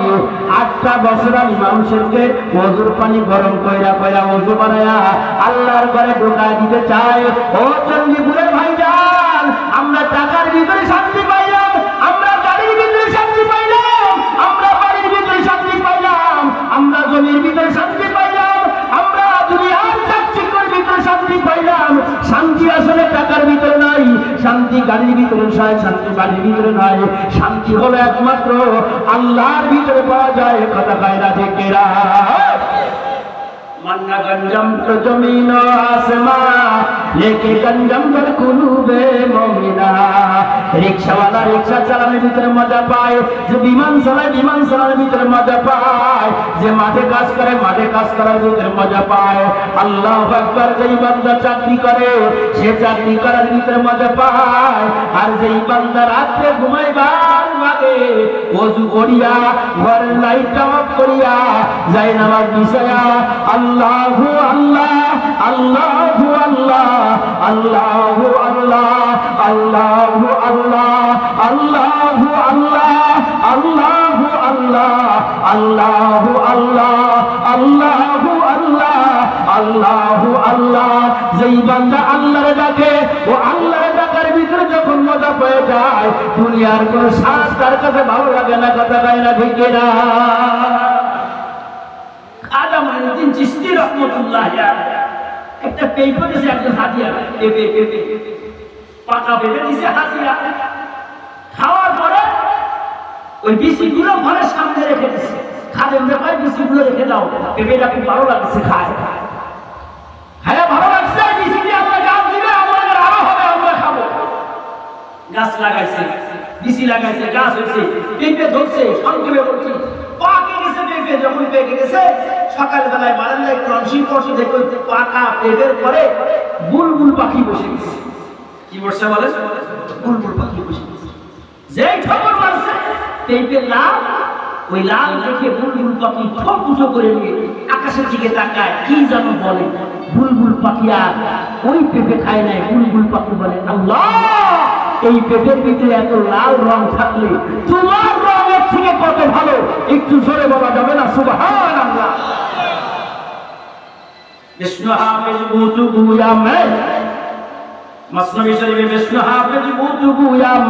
8টা বছর আমি মানুষকে ওযুর পানি গরম কইরা কইরা ওযু বানায়া আল্লাহর ঘরে ঢোকা দিতে চাই। ও চন্ডিপুরের ভাইজান, আমরা টাকার ভিতরে শান্তি পাইলাম, আমরা গাড়ির ভিতরে শান্তি পাইলাম, আমরা বাড়ির ভিতরে শান্তি পাইলাম, আমরা জমির ভিতরে শান্তি পাইলাম, আমরা দুনিয়ার চাকচিক্যের ভিতরে শান্তি পাইলাম। শান্তি আসলে টাকার ভিতরে নাই, শান্তি গাড়ির ভিতরে নয়, শান্তি বাড়ির ভিতরে নয়, শান্তি হলো একমাত্র আল্লাহর ভিতরে পাওয়া যায়। কথা কায়রা ঠিক কিনা? मन्ना गंजम तो जमीन आसमां लेके गंजम कर कुलूबे मोमिना। रिक्शा वाला रिक्शा চালানোর ভিতরে মজা পায়, যে বিমান চালায় বিমান চালানোর ভিতরে মজা পায়, যে মাঠে কাজ করে মাঠে কাজ করার ভিতরে মজা পায়। আল্লাহু আকবার। যেই বান্দা চাকরি করে সে চাকরি করার ভিতরে মজা পায়, আর যেই বান্দা রাতে ঘুমাইবার আগে ওযু করিয়া ঘরের লাইটটা অফ করিয়া যায় নামাজ বিছায়া আল্লাহু আল্লাহ আল্লাহু আল্লাহ আল্লাহু আল্লাহ আল্লাহু আল্লাহ আল্লাহু আল্লাহ আল্লাহু আল্লাহ আল্লাহু আল্লাহ আল্লাহু আল্লাহ আল্লাহু আল্লাহ। যেই বান্দা আল্লাহর ডাকে ও আল্লাহর ডাকার ভিতরে যখন মজা পেয়ে যায়, দুনিয়ার কোন স্বাদ তার কাছে ভালো লাগে না। কথা কয় না ঠিক কিনা? খাজা মাইনুদ্দিন চিশতি রাহমাতুল্লাহ আলাইহি একটা পেঁপে দিয়েছে, একটা হাদিয়া পেঁপে পাকা পেঁপে দিয়েছে হাদিয়া। খাওয়ার পরে ওই বিচিগুলো ঘরের সামনে রেখে দিয়েছে। খাদেমরা কয় বিচিগুলো রেখে দাও, পেঁপেটা খুব ভালো লাগছে, খায় খায় ভালো লাগছে, বিচিটি আমরা গাছ দিবে, আমাদের আরো হবে, আমরা খাবো। গাছ লাগাইছে, বিচি লাগাইছে, গাছ হয়েছে, পেঁপে ধরছে, সংক্ষেপে বলছি পাকে গেছে পেঁপে। যখন পেকে গেছে সকালবেলায় বারান্দায় ক্রঞ্চি পশে দেখে পাকা পেঁপের পরে বুলবুল পাখি বসে গেছে। কি কি বলছে বলে বুলবুল পাখি বসে যে ঠোকর মারছে পেঁপে লাল, ওই লাল দেখে বুলবুল পাখি ঠোক উঁচু করে নিয়ে আকাশের দিকে তাকায়, কি যেন বলে। বুলবুল পাখি আর ওই পেঁপে খায় নাই। বুলবুল পাখি বলে, আল্লাহ, এই পেঁপের ভিতরে এত লাল রং থাকলে তোমার রঙের থেকে কত ভালো, একটু জোরে বলা যাবে না সুবহানাল্লাহ। বিষ্ণু হাফেজ বুতু গুয়াম মসনবী শরীফে বিষ্ণু হাফেজ বুতু গুয়াম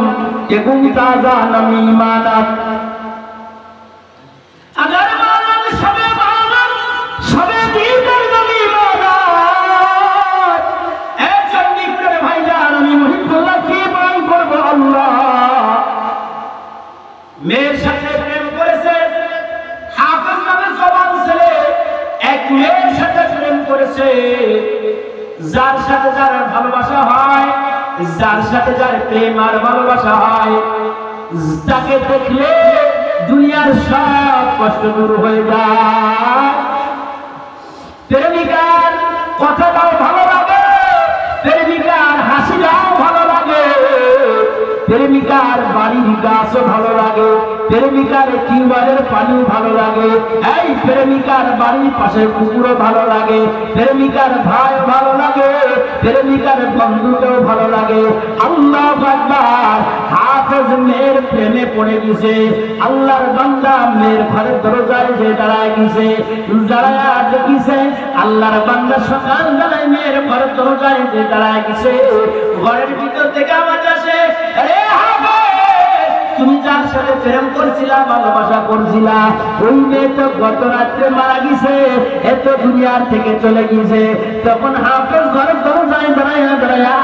কে গুম তাজা নমি মানাত अगर मानव सबे मानव सबे दीकर नबी मानव ए चंदी करे भाईजान আমি মুহিবুল্লাহ কি মান করব আল্লাহ মেয়ের সাথে প্রেম করেছে হাফেজ নামে জওয়ান ছেলে এক মেয়ের সাথে প্রেম করেছে যার সাথে যার ভালোবাসা হয় যার সাথে যার প্রেম আর ভালোবাসা হয় তাকে দেখলে দুনিয়ার সব কষ্ট দূর হয়ে যায়। প্রেমিকার কথাটাও ভালো লাগে, প্রেমিকার হাসিটাও ভালো লাগে, প্রেমিকার বাড়ির গাছও ভালো লাগে, প্রেমিকার টিউবওয়েলের পানিও ভালো লাগে, এই প্রেমিকার বাড়ির পাশে কুকুরও ভালো লাগে, প্রেমিকার ভাইও ভালো লাগে, প্রেমিকার বন্ধুকেও ভালো লাগে। আল্লাহু আকবার। হাফেজ মেয়ের প্রেমে পড়ে গেছে, আল্লাহর বান্দা মেয়ের ঘরের দরজায় যে দাঁড়ায় গেছে, দাঁড়ায় দেখিছে আল্লাহর বান্দা সকাল বেলায় মেয়ের ঘরের দরজায় যে দাঁড়ায় গেছে, ঘরের ভিতর থেকে আওয়াজ আসে, আরে হাফেজ, তুমি যার সাথে প্রেম করছিলা ভালোবাসা করছিলা ওই মেয়ে তো গত রাত্রে মারা গেছে, এত দুনিয়ার থেকে চলে গেছে। তখন হাফেজ ঘরের দরজায় দাঁড়াইয়া দাঁড়াইয়া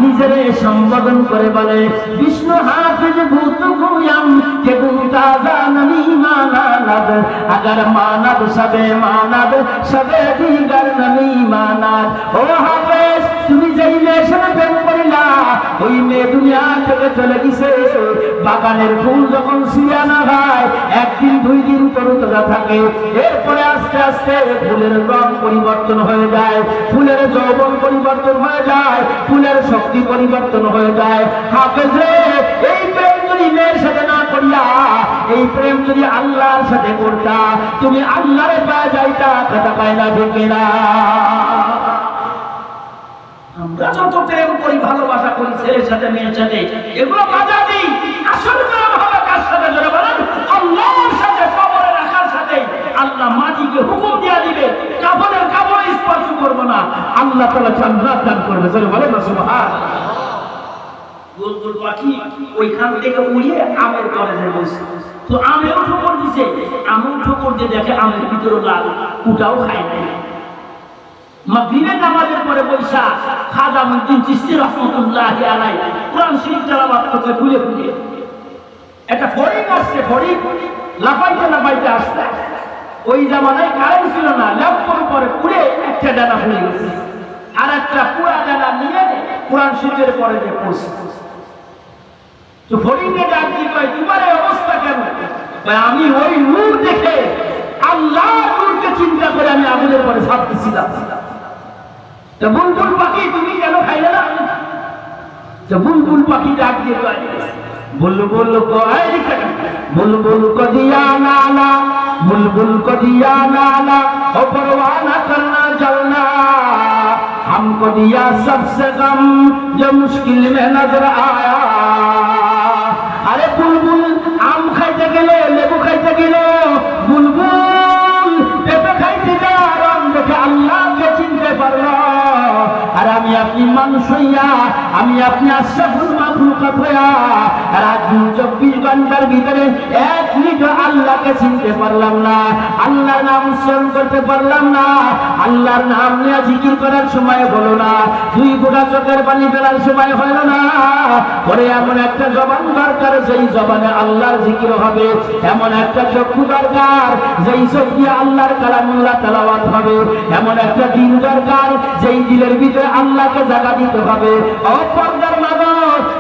নিজেরে সম্বোধন করে বলে, বিষ্ণু হাফেজ ভূত গুয়াম কে গুতা জানি মানাদ अगर मानद सबे दीगर नमी मानद। ও হাফেজ, তুমি যেই মেয়ের সাথে প্রেম করিলা ওই মেয়ে দুনিয়া থেকে চলে গেছে। বাগানের ফুল যখন ছিঁড়া না হয় একদিন দুই দিন তরুতাজা থাকে, এরপরে আস্তে আস্তে ফুলের রং পরিবর্তন হয়ে যায়, ফুলের যৌবন পরিবর্তন হয়ে যায়, ফুলের শক্তি পরিবর্তন হয়ে যায়। হাফেজ রে, এই প্রেম যদি মেয়ের সাথে না করিয়া এই প্রেম যদি আল্লাহর সাথে করতা তুমি আল্লাহরে পাওয়া যাইতা, কথা পায় না ঢেকে না। আমরা যত প্রেম করি ভালোবাসা করি ছেলের সাথে মেয়ের সাথে, এগুলো বাধা দিই। আসল প্রেম হবে কার সাথে জোরে বলেন, আল্লাহর সাথে। কবরে রাখার সাথে আল্লাহ মাটিকে হুকুম দিয়ে দিবে কাফনের কাপড় স্পর্শ করব না, আল্লাহ তাআলা জান্নাত দান করবে, জোরে বলেন না সুবহানাল্লাহ। বুলবুল পাখি ওইখান থেকে উড়িয়ে আমের কলেজে বসে, তো আমেও ঠোকর দিছে, আমেও ঠোকর দিয়ে দেখে আমের ভিতরে লাল, ওটাও খায় না। মাগরিবের নামাজের পরে বৈশা খাজা মুদ্দিন চিশতি রাহমাতুল্লাহি আলাইহি কোরআন শরীফ তেলাওয়াত করতে ভুলে ভুলে একটা ফরিং আসছে, ফরিং লাফাইতে লাফাইতে আসছে। ওই জামানায় কারেন্ট ছিল না, ল্যাপটপ পরে পুড়ে একটা ডানা ফুলে গেছে, আর একটা পুরা ডানা নিয়ে কোরআন শরীফের পরে যে পড়ছে। তো ফরিংকে ডাক দিয়ে কয়, তোমার এই অবস্থা কেন? আমি ওই নূর দেখে আল্লাহর নূরকে চিন্তা করে আমি আগুনের পরে ছাড়তেছিলাম। তো বুলবুল পাখি তুমি কেন খাইলে না? তো বুলবুল পাখি ডাক দিয়ে কয়, বুলবুল কয়, বুলবুল को दिया नाला, बुलबुल को दिया नाला, ओ परवाना करना जलना, हमको दिया सबसे गम जो मुश्किल में नजर आया। अरे बुलबुल आम खाइते गेलो, लेबू खाइते गेलो, बुलबुल पेঁপে খাইতে যা রং দেখে আল্লাহকে চিনতে পারলো। আর আমি আপনি মানুষ হইয়া, আমি আপনি আশরাফুল মাখলুকাত হইয়া রাত 24 ঘন্টার ভিতরে 1 মিনিট আল্লাহকে চিনতে পারলাম না, আল্লাহর নাম উচ্চারণ করতে পারলাম না, আল্লাহর নাম নিয়ে জিকির করার সময় হলো না, 2 ফোঁটা চোখের পানি ফেলার সময় হলো না। পরে এমন একটা জবান দরকার যেই জবানে আল্লাহর জিকির হবে, এমন একটা চক্ষু দরকার যেই চোখ দিয়ে আল্লাহর কালামুল্লাহ তেলাওয়াত হবে, এমন একটা দিল দরকার যেই দিলের ভিতরে আল্লাহকে জায়গা দিতে হবে। ও পর্দার মাগো,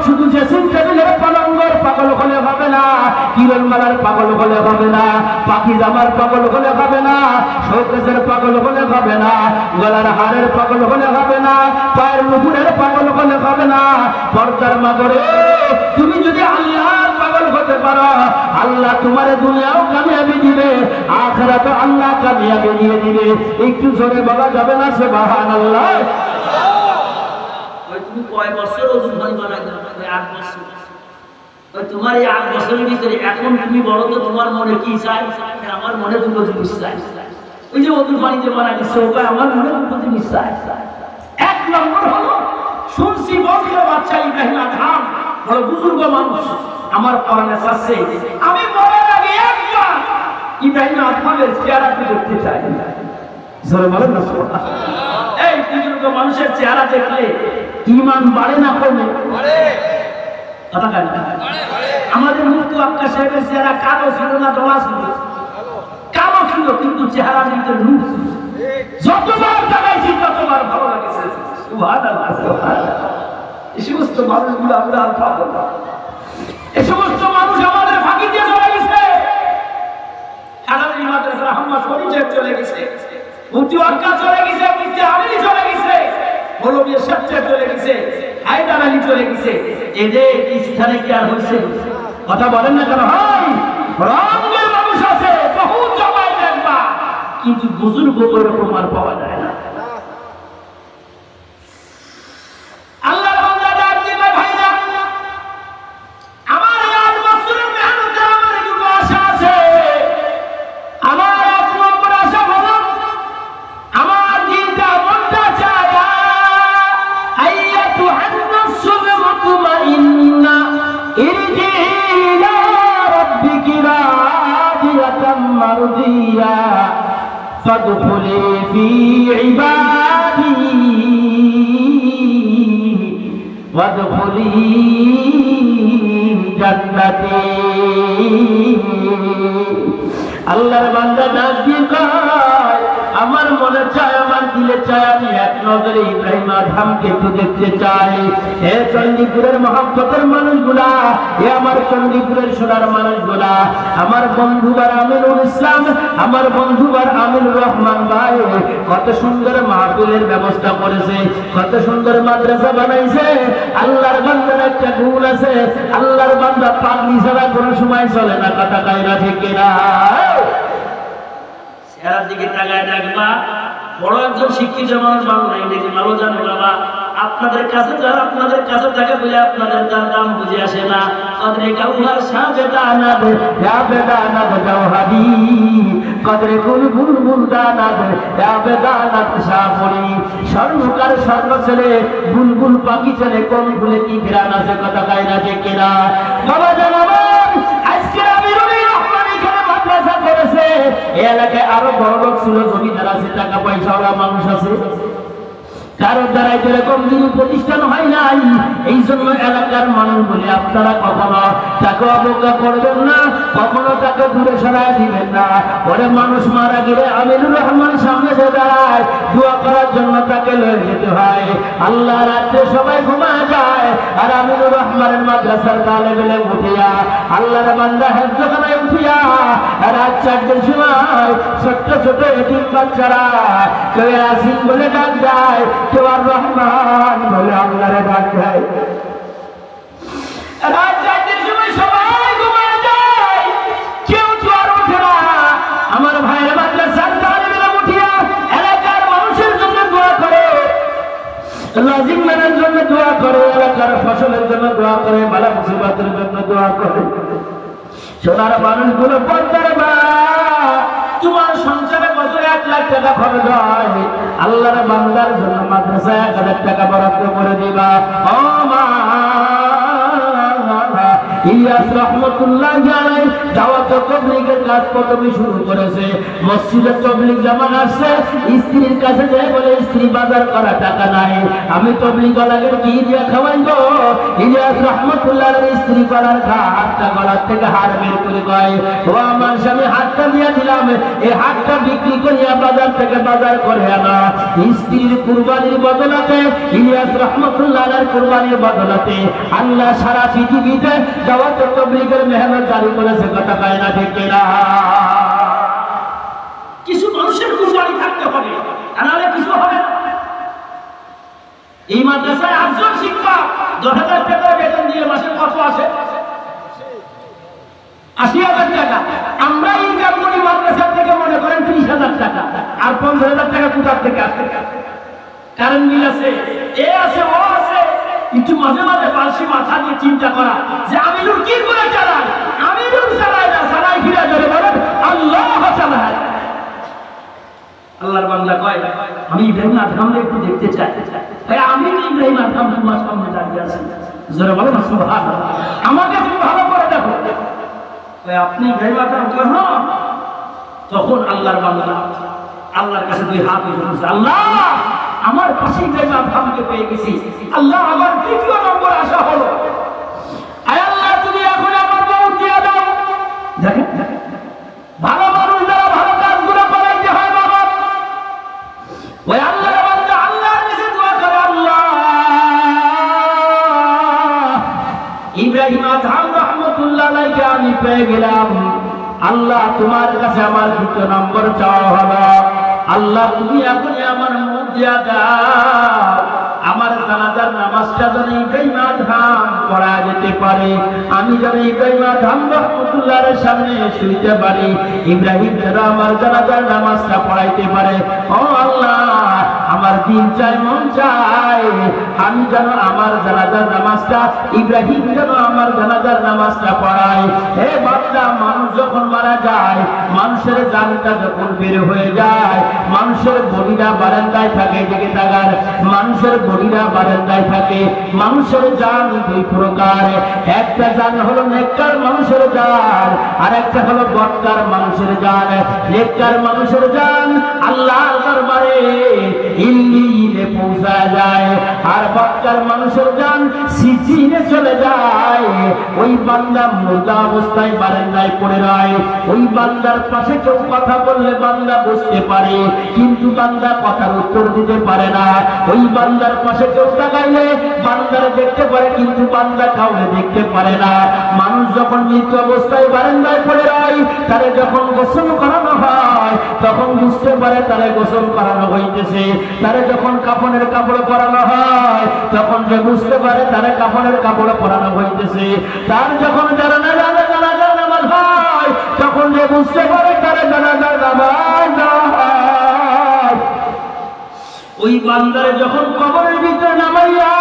শুধু ড্রেসিং টেবিলের পলঙ্গর পাগল হলে হবে না, কিরণমালার পাগল হলে হবে না, পাখি জামার পাগল হলে হবে না, শোকেসের পাগল হলে হবে না, গলার হারের পাগল হলে হবে না, পায়ের নুপুরের পাগল হলে হবে না। পর্দার মাগরে তুমি যদি আল্লাহর পাগল হতে পারো, আল্লাহ তোমার দুনিয়াও কামিয়াবি দিবে, আখিরাতে আল্লাহ কামিয়াবি দিয়ে দিবে। একটু জোরে বলা যাবে না সুবহানাল্লাহ? তুমি কয় বছর ওজন ভারী বানাইতে? 8 বছর। তোমার এই 8 বছরের ভিতরে এখন তুমি বলো তো তোমার মনে কি চাই? আমার মনে দুটো জিনিস চাই। ওই যে ওজন পানি যে বানাই দিচ্ছে, ওটা আমার মনে দুটো জিনিস চাই। এক নম্বর হলো, শুনছি বকরে বাচ্চা ইব্রাহিম আদম বড় বুজুর্গ মানুষ, আমার পরাণে চাচ্ছে আমি মরার আগে একবার ইব্রাহিম আদমের চেহারাটা দেখতে চাই। জোরে বলেন না সুবহানাল্লাহ? এই বুজুর্গ মানুষের চেহারা দেখলে ঈমান বাড়ে না কমে? কথা কাজ আমাদের মুফতি আক্কা সাহেবের চেহারা কালো ছিল না ধলা ছিল? কালো ছিল, কিন্তু চেহারার ভিতরে রূপ ছিল। যতবার দেখাইছি ততবার ভালো লাগেছে। সুবহানাল্লাহ, সুবহানাল্লাহ। এই সমস্ত মানুষগুলো আমরা আর পাবো না। এই সমস্ত মানুষ আমাদের ফাঁকি দিয়ে চলে গেছে। খানাদারি মাদ্রাসার আহমদ শরীফ চলে গেছে, মুফতি আক্কা চলে গেছে, মুফতি আমিনী চলে গেছে, মৌলভী সাহেব চলে গেছে, হায়দার আলী চলে গেছে। এদের স্থানে কি আর হয়েছে? কথা বলেন না কেন? ভাই রঙের মানুষ আছে, বহু জমায় দেখবা, কিন্তু বুজুর্গ ওরকম আর পাওয়া যায় না। আল্লাহর বান্দা ডাক দিবে, ভাইরা আমার 8 বছরের মেহনতে আমার দুটো আশা আছে। আমার 1 নম্বর আশা হলো, আমার দিনটা মনটা চায় আইয়াতু আন-নাফসুল মুতমাইন্না ইরজিই ইলা রাব্বিকি রাদিয়াতাম মারদিয়া ফাদখুলি ফি ইবাদি ওয়াদখুলি জান্নাতি। আল্লাহর বান্দা ডাক দিয়ে কয়, আমার মনে চায়, আমার দিলে চায়, আমি এক নজরে ইব্রাহিম আদমকে একটু দেখতে চাই। হে চণ্ডীপুরের মহব্বতের মানুষগুলা, হে আমার চণ্ডীপুরের সোনার মানুষগুলা, আমার বন্ধুবার আমিনুল ইসলাম, আমার বন্ধুবার আমিনুর রহমান ভাই কত সুন্দর মাহফিলের ব্যবস্থা করেছে, কত সুন্দর মাদ্রাসা বানাইছে। আল্লাহর বান্দার একটা গুণ আছে, আল্লাহর বান্দা পাগড়ি ছাড়া কোনো সময় চলে না। কথা কায়না ঠিক কিনা? চেহারার দিকে তাকায় দেখবা, বড় একজন শিক্ষিত মানুষ বাংলা ইংরেজি ভালো জানে বাবা। আপনাদের কাছে যারা আপনাদের কাছে থাকে বলে আপনাদের তার দাম বুঝে আসে না। কদরে কাউহার সাবেদানাদ ইয়াবেদানাদ জাওহারি, কদরে বুলবুল বুলদানাদ ইয়াবেদানাদ শাফরি। স্বর্ণকার স্বর্ণ ছেলে, বুলবুল পাখি ছেলে, কোন ফুলে কি ঘ্রাণ আছে? কথা কায়না ঠিক কিনা? বাবা জানাবেন, আজকে আমি করেছে এই এলাকায় আরো বড় লোক ছিল, জমিদার আছে, টাকা পয়সাওয়ালা মানুষ আছে, কারোর দ্বারাই যেরকম দিন প্রতিষ্ঠান হয় নাই। এই জন্য এলাকার মানুষ বলে আপনারা কখনো তাকে অবজ্ঞা করবেন না, কখনো তাকে দূরে সরাই দিবেন না। পরে মানুষ মারা গেলে আমিনুর রহমান সামনে এসে দাঁড়ায়, দোয়া করার জন্য তাকে লয়ে যেতে হয়। আল্লাহ রাত্রে সবাই ঘুমায় যায়, আর আমিনুর রহমানের মাদ্রাসার তালেবেলে উঠিয়া আল্লাহর বান্দা হেফজখানায় উঠিয়া রাত 4টার সময় ছোট্ট ছোট এতিম বাচ্চারা কেউ ইয়াসিন বলে ডাক যায়, কেউ আর রহমান বলে আল্লাহরে ডাক দেয়। রাত 4টার সময় সবাই ঘুমায় যায়, কেউ তো আর ওঠে না। আমার ভাইয়ের মাদ্রাসার তালেবেলে উঠিয়া এলাকার মানুষের জন্য দোয়া করে, লাজিম মেনের জন্য দোয়া করে, এলাকার ফসলের জন্য দোয়া করে, বালা মুসিবতের জন্য দোয়া করে। সোনার মানুষগুলো পর্দার মা, তোমার সংসারে বছরে 1 লাখ টাকা খরচ হয়, আল্লাহর বান্দার জন্য মাদ্রাসায় 1000 টাকা বরাদ্দ করে দিবা। ও মা, ইলিয়াস রহমতুল্লাহ আলাইহি দাওয়াত তাবলীগের কাজ প্রথমে শুরু করেছে। মসজিদে তবলিগ জামান আসছে, স্ত্রীর কাছে যায় বলে স্ত্রী বাজার করা টাকা নাই, আমি তবলিগ ওয়ালাদের কি দিয়ে খাওয়াইবো? ইলিয়াস রহমতুল্লাহর স্ত্রী গলার হাতটা গলার থেকে হার বের করে কয়, ও আমার স্বামী হাতটা দিয়ে দিলাম, এই হাতটা বিক্রি করিয়া বাজার থেকে বাজার করে আনা। স্ত্রীর কুরবানির বদলাতে, ইলিয়াস রহমতুল্লাহর কুরবানির বদলাতে আল্লাহ সারা পৃথিবীতে দাওয়াত তাবলীগের মেহনত জারি করেছে। কথা পায় না, ঠিক কিনা? কিছু মানুষের কুরবানি থাকতে হবে, তাহলে কিছু হবে না। এই মাদ্রাসায় 8 জন শিক্ষক 10,000 টাকা বেতন দিয়ে মাসে কত আসে? 80,000 টাকা। আমরা ইনকাম করি মাদ্রাসা থেকে মনে করেন 30,000 টাকা, আর 15,000 টাকা কোথা থেকে আসে? কারণ মিল আছে, এ আছে, ও আছে। একটু মাঝে মাঝে বালসি মাথা দিয়ে চিন্তা করা যে আমিনুর কি করে চালায়? আমিনুর চালায় না, চালায় ফিরে ধরে বলেন আল্লাহ চালায়। আল্লাহর বান্দা কয়, আমি ইব্রাহিম আদহামকে একটু দেখতে চাই। তাই আমি তো ইব্রাহিম আদহাম তোমার সামনে দাঁড়িয়ে আছি, জোরে বলেন সুবহানাল্লাহ। আমাকে তুমি ভালো করে দেখো। আপনি ইব্রাহিম আদহাম? হ্যাঁ। তখন আল্লাহর বান্দা আল্লাহর কাছে 2 হাত উঠিয়েছে, আল্লাহ আমার পাশে ইব্রাহিম আদহামকে পেয়ে গেছি, আল্লাহ আমার 3য় নম্বর আশা হলো, আয় আল্লাহ তুমি এখন আমার মওত দিয়ে দাও। দেখেন ভালো মানুষ যারা ভালো কাজগুলো করাইতে হয় বাবা, ওই আল্লাহর বান্দা আল্লাহর কাছে দোয়া করে, আল্লাহ ইব্রাহিম আদহাম রাহমাতুল্লাহ আলাইহি আমি পেয়ে গেলাম, আল্লাহ তোমার কাছে আমার 2য় নম্বর চাওয়া হলো, আল্লাহ তুমি এখনই আমার মুখ দিয়া দাও, আমার জানাজার নামাজটা যেন ইব্রাহিম আদহাম পড়া যেতে পারে, আমি যেন ইব্রাহিম আদহাম রাহমাতুল্লাহর সামনে শুইতে পারি, ইব্রাহিম যেন আমার জানাজার নামাজটা পড়াইতে পারে। ও আল্লাহ আমার দিন চাই, মন চাই, আমি যেন আমার জানাজার নামাজটা, ইব্রাহিম যেন আমার জানাজার নামাজটা পড়ায়। হে বান্দা, মানুষ যখন মারা যায়, মানুষের জানটা যখন বের হয়ে যায়, মানুষের বডিটা বারান্দায় থাকে, দিকে তাকান, মানুষের বডিটা বারান্দায় থাকে। মানুষের জান 2 প্রকার, একটা জান হলো নেককার মানুষের জান, আর একটা হলো বদকার মানুষের জান। নেককার মানুষের জান আল্লাহর দরবারে ইল্লিনে পৌঁছা যায়, আর বদকার মানুষের জান সিজিনে চলে যায়। ওই বান্দা মুর্দা অবস্থায় বারান্দায় পড়ে রয়, ওই বান্দার পাশে কেউ কথা বললে বান্দা বুঝতে পারে, কিন্তু বান্দা কথার উত্তর দিতে পারে না। ওই বান্দার পাশে কেউ তাকাইলে বান্দার দেখতে পারে, কিন্তু বান্দা কাউকে দেখতে পারে না। মানুষ যখন মৃত অবস্থায় বারান্দায় পড়ে রয়, তারে যখন গোসল করানো হয় তখন বুঝতে পারে তারে গোসল করানো হইতেছে, তারে যখন কাফনের কাপড় পরানো হয় তখন যে বুঝতে পারে তারে কাফনের কাপড় পরানো হইতেছে, তার যখন জানাজার নামাজ হয় তখন যে বুঝতে পারে তারে জানাজার নামাজ হয়। ওই বান্দারে যখন কবরের ভিতরে নামাইয়া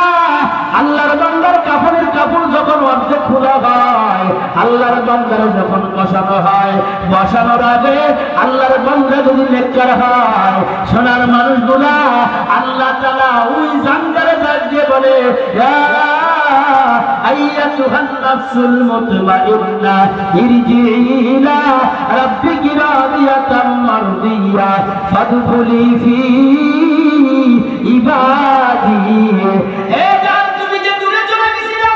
আল্লাহর বান্দার কাফনের কাপড় যখন অর্ধেক খোলা হয়, আল্লাহর বান্দারে যখন বসানো হয়, বসানোর আগে আল্লাহর বান্দা যদি নেককার হয়, সোনার মানুষগুলা আল্লাহ তাআলা ওই জানজারে ডাক দিয়ে বলে, ইয়া আইয়াতুহান নাফসুল মুতমাইন্না ইরজিই ইলা রাব্বিকি রাদিয়াতাম মারদিয়া ফাদখুলি ফি ইবাদি। এ জান তুমি যে দূরে চলে গেছিলে,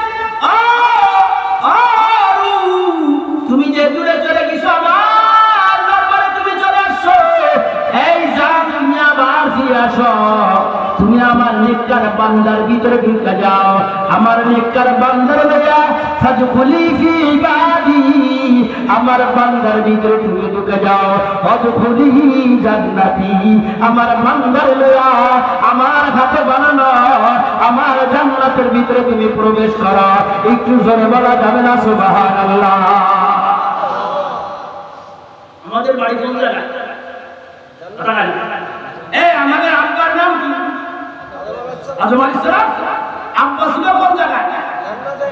তুমি যে দূরে চলে গেছো, আমার দরবারে তুমি চলে আসছো, এই জান তুমি আবার ফিরে আসো, তুমি আমার নেককার বান্দার ভিতরে ঢুকে যাও, আমার নেককার বান্দার লইয়া ফাদখুলি ফি ইবাদি, আমার বান্দার ভিতরে তুমি ঢুকে যাও, ফাদখুলি জান্নাতি, আমার বান্দার লইয়া আমার হাতে বানানো আমার জান্নাতের ভিতরে তুমি প্রবেশ করো। একটু জোরে বলা যাবে না সুবহানাল্লাহ? আমাদের বাড়ি কোন জায়গায়? আমাদের আব্বার নাম কি? আজম আলাইহিস সালাম। আব্বা ছিল কোন জায়গায়?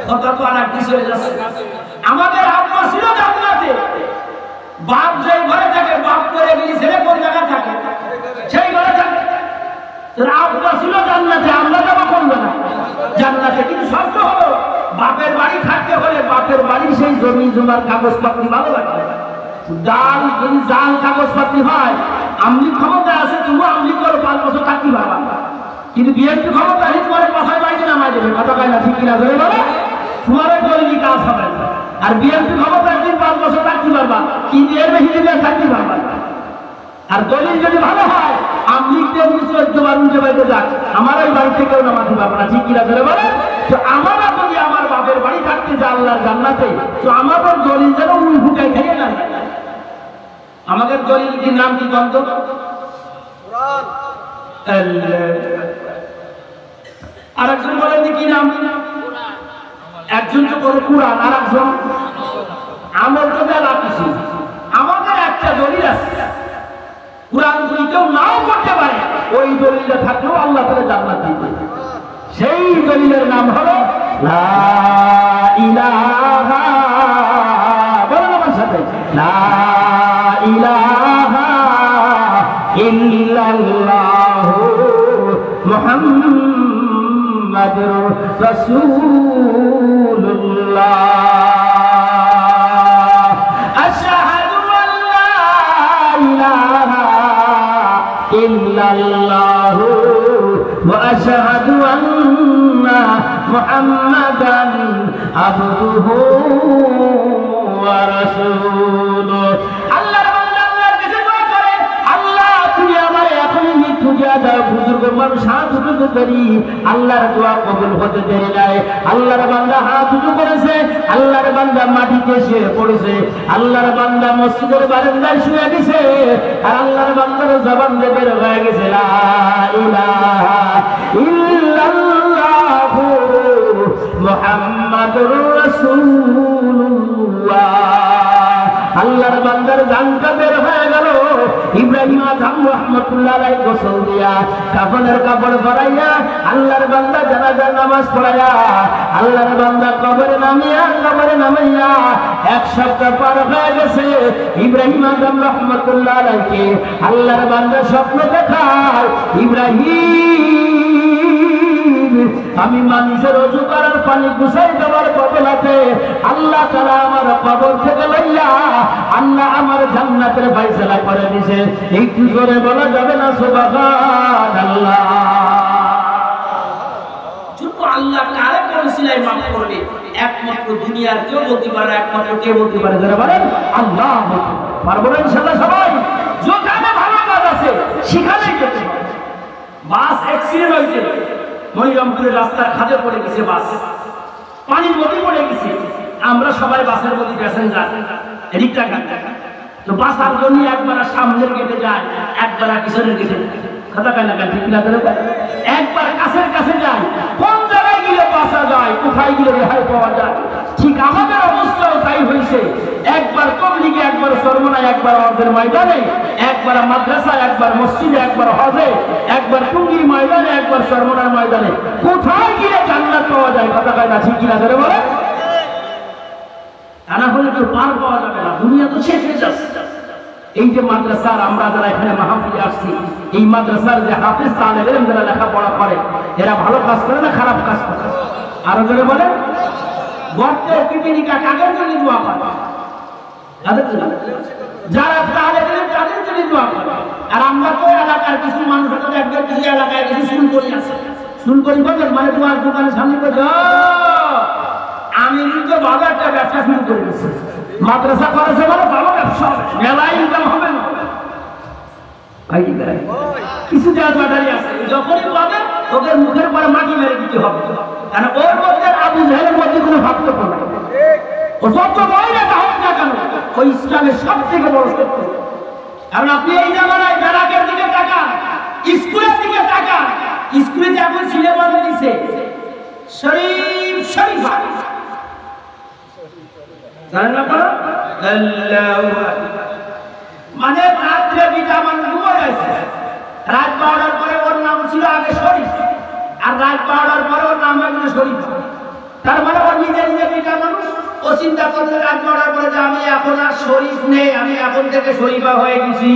কথা তো আর কি চলে যাচ্ছে। আমাদের আব্বা ছিল জান্নাতে। বাপ যেই ঘরে থাকে, বাপ করে গেলে ছেলে কোন জায়গায় থাকে? সেই ঘরে থাকে। আব্বা ছিল জান্নাতে, আমরা যাবো কোন জায়গায়? জান্নাতে। কিন্তু শর্ত হলো বাপের বাড়ি থাকতে হলে বাপের বাড়ির সেই জমি জমার কাগজপত্র ভালো লাগবে। ডাল যদি জাল কাগজপাতি হয়, আমলি ক্ষমতা আছে, তুমি আমলি করো 5 বছর থাকতে পারবা, কিন্তু বিএনপি ক্ষমতা হিট করে কথায় বাইরে নামাই দেবে, কথা কয় না ঠিক কিনা ধরে বলে, তোমার ওই দলিলি কাজ হবে না। আর বিএনপি ক্ষমতা একদিন 5 বছর থাকতে পারবা, কিন্তু এর বেশি দিন থাকতে পারবা। আর দলিল যদি ভালো হয়, আমলিকদের 14 বার উঠে বাইরে যাক, আমার ওই বাড়ি থেকেও নামাতে পারবো না, ঠিক কিনা ধরে বলে। তো আমার যদি আমার বাপের বাড়ি থাকতে যা আল্লাহর জান্নাতে, তো আমার ওর দলিল যেন উল ফুটাই খেয়ে না। আমাদের দলিলের নাম কি বন্ধ? আর একজন বলেন কি নাম? একজন তো বলে কুরআন, আর একজন আমল। তো বেলা কিছু আমাদের একটা দলিল আছে, কুরআন যদি কেউ নাও করতে পারে, ওই দলিলটা থাকলেও আল্লাহ তাআলা জান্নাত দিবেন। সেই দলিলের নাম হলো লা ইলাহা, বলেন আমার সাথে, লা ইলাহা ইল্লাল্লাহু মুহাম্মাদুর রাসূলুল্লাহ। আশহাদু আল লা ইলাহা ইল্লাল্লাহু ওয়া আশহাদু আন্না মুহাম্মাদান আবদুহু ওয়া রাসূলুহু। আল্লাহর বান্দা আল্লাহর কাছে দোয়া করে, আল্লাহ তুমি আমারে এখনই মৃত্যু দিয়া দাও, বুজুর্গ মানুষ হাত উঠতে দেরি, আল্লাহর দোয়া কবুল হতে দেরি নাই। আল্লাহর বান্দা হাত উঁচু করেছে, আল্লাহর বান্দা মাটিতে শুয়ে পড়েছে, আল্লাহর বান্দা মসজিদের বারান্দায় শুয়ে গেছে, আর আল্লাহর বান্দার জবান দিয়ে বের হয়ে গেছে লা ইলাহা ইল্লাল্লাহু মুহাম্মাদুর রাসূলুল্লাহ। আল্লাহর বান্দার জানটা বের হয়ে গেল। ইব্রাহিম আযম রাহমাতুল্লাহ আলাইহি গোসল দিয়া, কাফনের কাপড় পরাইয়া, আল্লাহর বান্দা জানাজার নামাজ পড়াইয়া, আল্লাহর বান্দা কবরে নামাইয়া 1 সপ্তাহ পার হয়ে গেছে। ইব্রাহিম আযম রাহমাতুল্লাহ আলাইহি আল্লাহর বান্দা স্বপ্ন দেখায়, ইব্রাহিম আমি মানুষের ওযু করার পানি গুছাই দেওয়ার বদলাতে আল্লাহ তাআলা আমার কবর থেকে লইয়া আল্লাহ আমার জান্নাতের ফয়সালা করে দিয়েছে। একটু করে বলা যাবে না সুবহানাল্লাহ? যুগ আল্লাহ কারে কোন সিলাই মাফ করবে? একমাত্র দুনিয়ার কেউ বলতে পারে, একমাত্র কে বলতে পারে? যারা বলেন আল্লাহ। পারবো না ইনশাআল্লাহ সবাই? যেখানে ভালো কাজ আছে সেখানেই যেতে হবে। বাস অ্যাক্সিডেন্ট হয়েছে, মনিরামপুরের রাস্তার খাদে পড়ে গেছে, বাস পানির মধ্যে পড়ে গেছে, আমরা সবাই বাসের মধ্যে প্যাসেঞ্জার, এদিকটা তো বাসার জন্য একবার সামনের গেটে যায়, একবার পিছনের গেটে, কথা কেন ঠিক না? একবার কাছের কাছে যায়, কোন জায়গায় গেলে বাসা যায়, কোথায় গেলে রেহাই পাওয়া যায়। ঠিক আমাদের অবস্থাও তাই হয়েছে। একবার তবলিগে, একবার সরমনায়, একবার হজের ময়দানে, একবার মাদ্রাসায়, একবার মসজিদে, একবার হজে, একবার টুঙ্গির ময়দানে, একবার সরমনার ময়দানে, কোথায় গিয়ে জান্নাত পাওয়া যায়? কথা কয় না ঠিক কিনা ধরে বলে? তা না হলে কেউ পার পাওয়া যাবে না, দুনিয়া তো শেষ হয়ে যাচ্ছে। এই যে মাদ্রাসার আমরা যারা এখানে মাহফিলে আসছি, এই মাদ্রাসার যে হাফেজ তালেব ইলম যারা লেখাপড়া করে, এরা ভালো কাজ করে না খারাপ কাজ করে? আরো জোরে বলে। গর্তে পিপিলিকা কাগের জন্য দোয়া করে, যারা তালেব ইলম তাদের জন্য দোয়া করে। আর আমরা তো এলাকার কিছু মানুষ একবার কিছু এলাকায় কিছু শুরু করি আছে, শুরু করি বলেন মানে তোমার দোকানের সামনে করে আমি কিন্তু ভালো একটা ব্যবসা শুরু করে দিচ্ছি। মাদ্রাসা করেছে মানে ভালো ব্যবসা হবে, মেলা ইনকাম হবে না। কিছু জায়গায় আছে, যখনই পাবে ওদের মুখের পরে মাটি মেরে দিতে হবে, কারণ ওর মধ্যে আবু জাহেলের মধ্যে কোনো পার্থক্য নাই। ও যত বইলে হোক না কেন, ওই ইসলামের সব থেকে বড় শত্রু। কারণ আপনি এই জায়গায় ব্যারাকের দিকে তাকান, স্কুলের দিকে তাকান, স্কুলে যেমন সিলেবাস দিচ্ছে শরীফ শরীফা, মানে রাত্রে বিটা মানুষ ঘুমায় আছে, রাত 12টার পরে ওর নাম ছিল আগে শরীফ, আর রাত 12টার পরে ওর নাম হয়ে শরীফ। তার মানে ওর নিজে নিজে বিটা মানুষ, ও চিন্তা করছে রাত 12টার পরে যে আমি এখন আর শরীফ নেই, আমি এখন থেকে শরীফা হয়ে গেছি।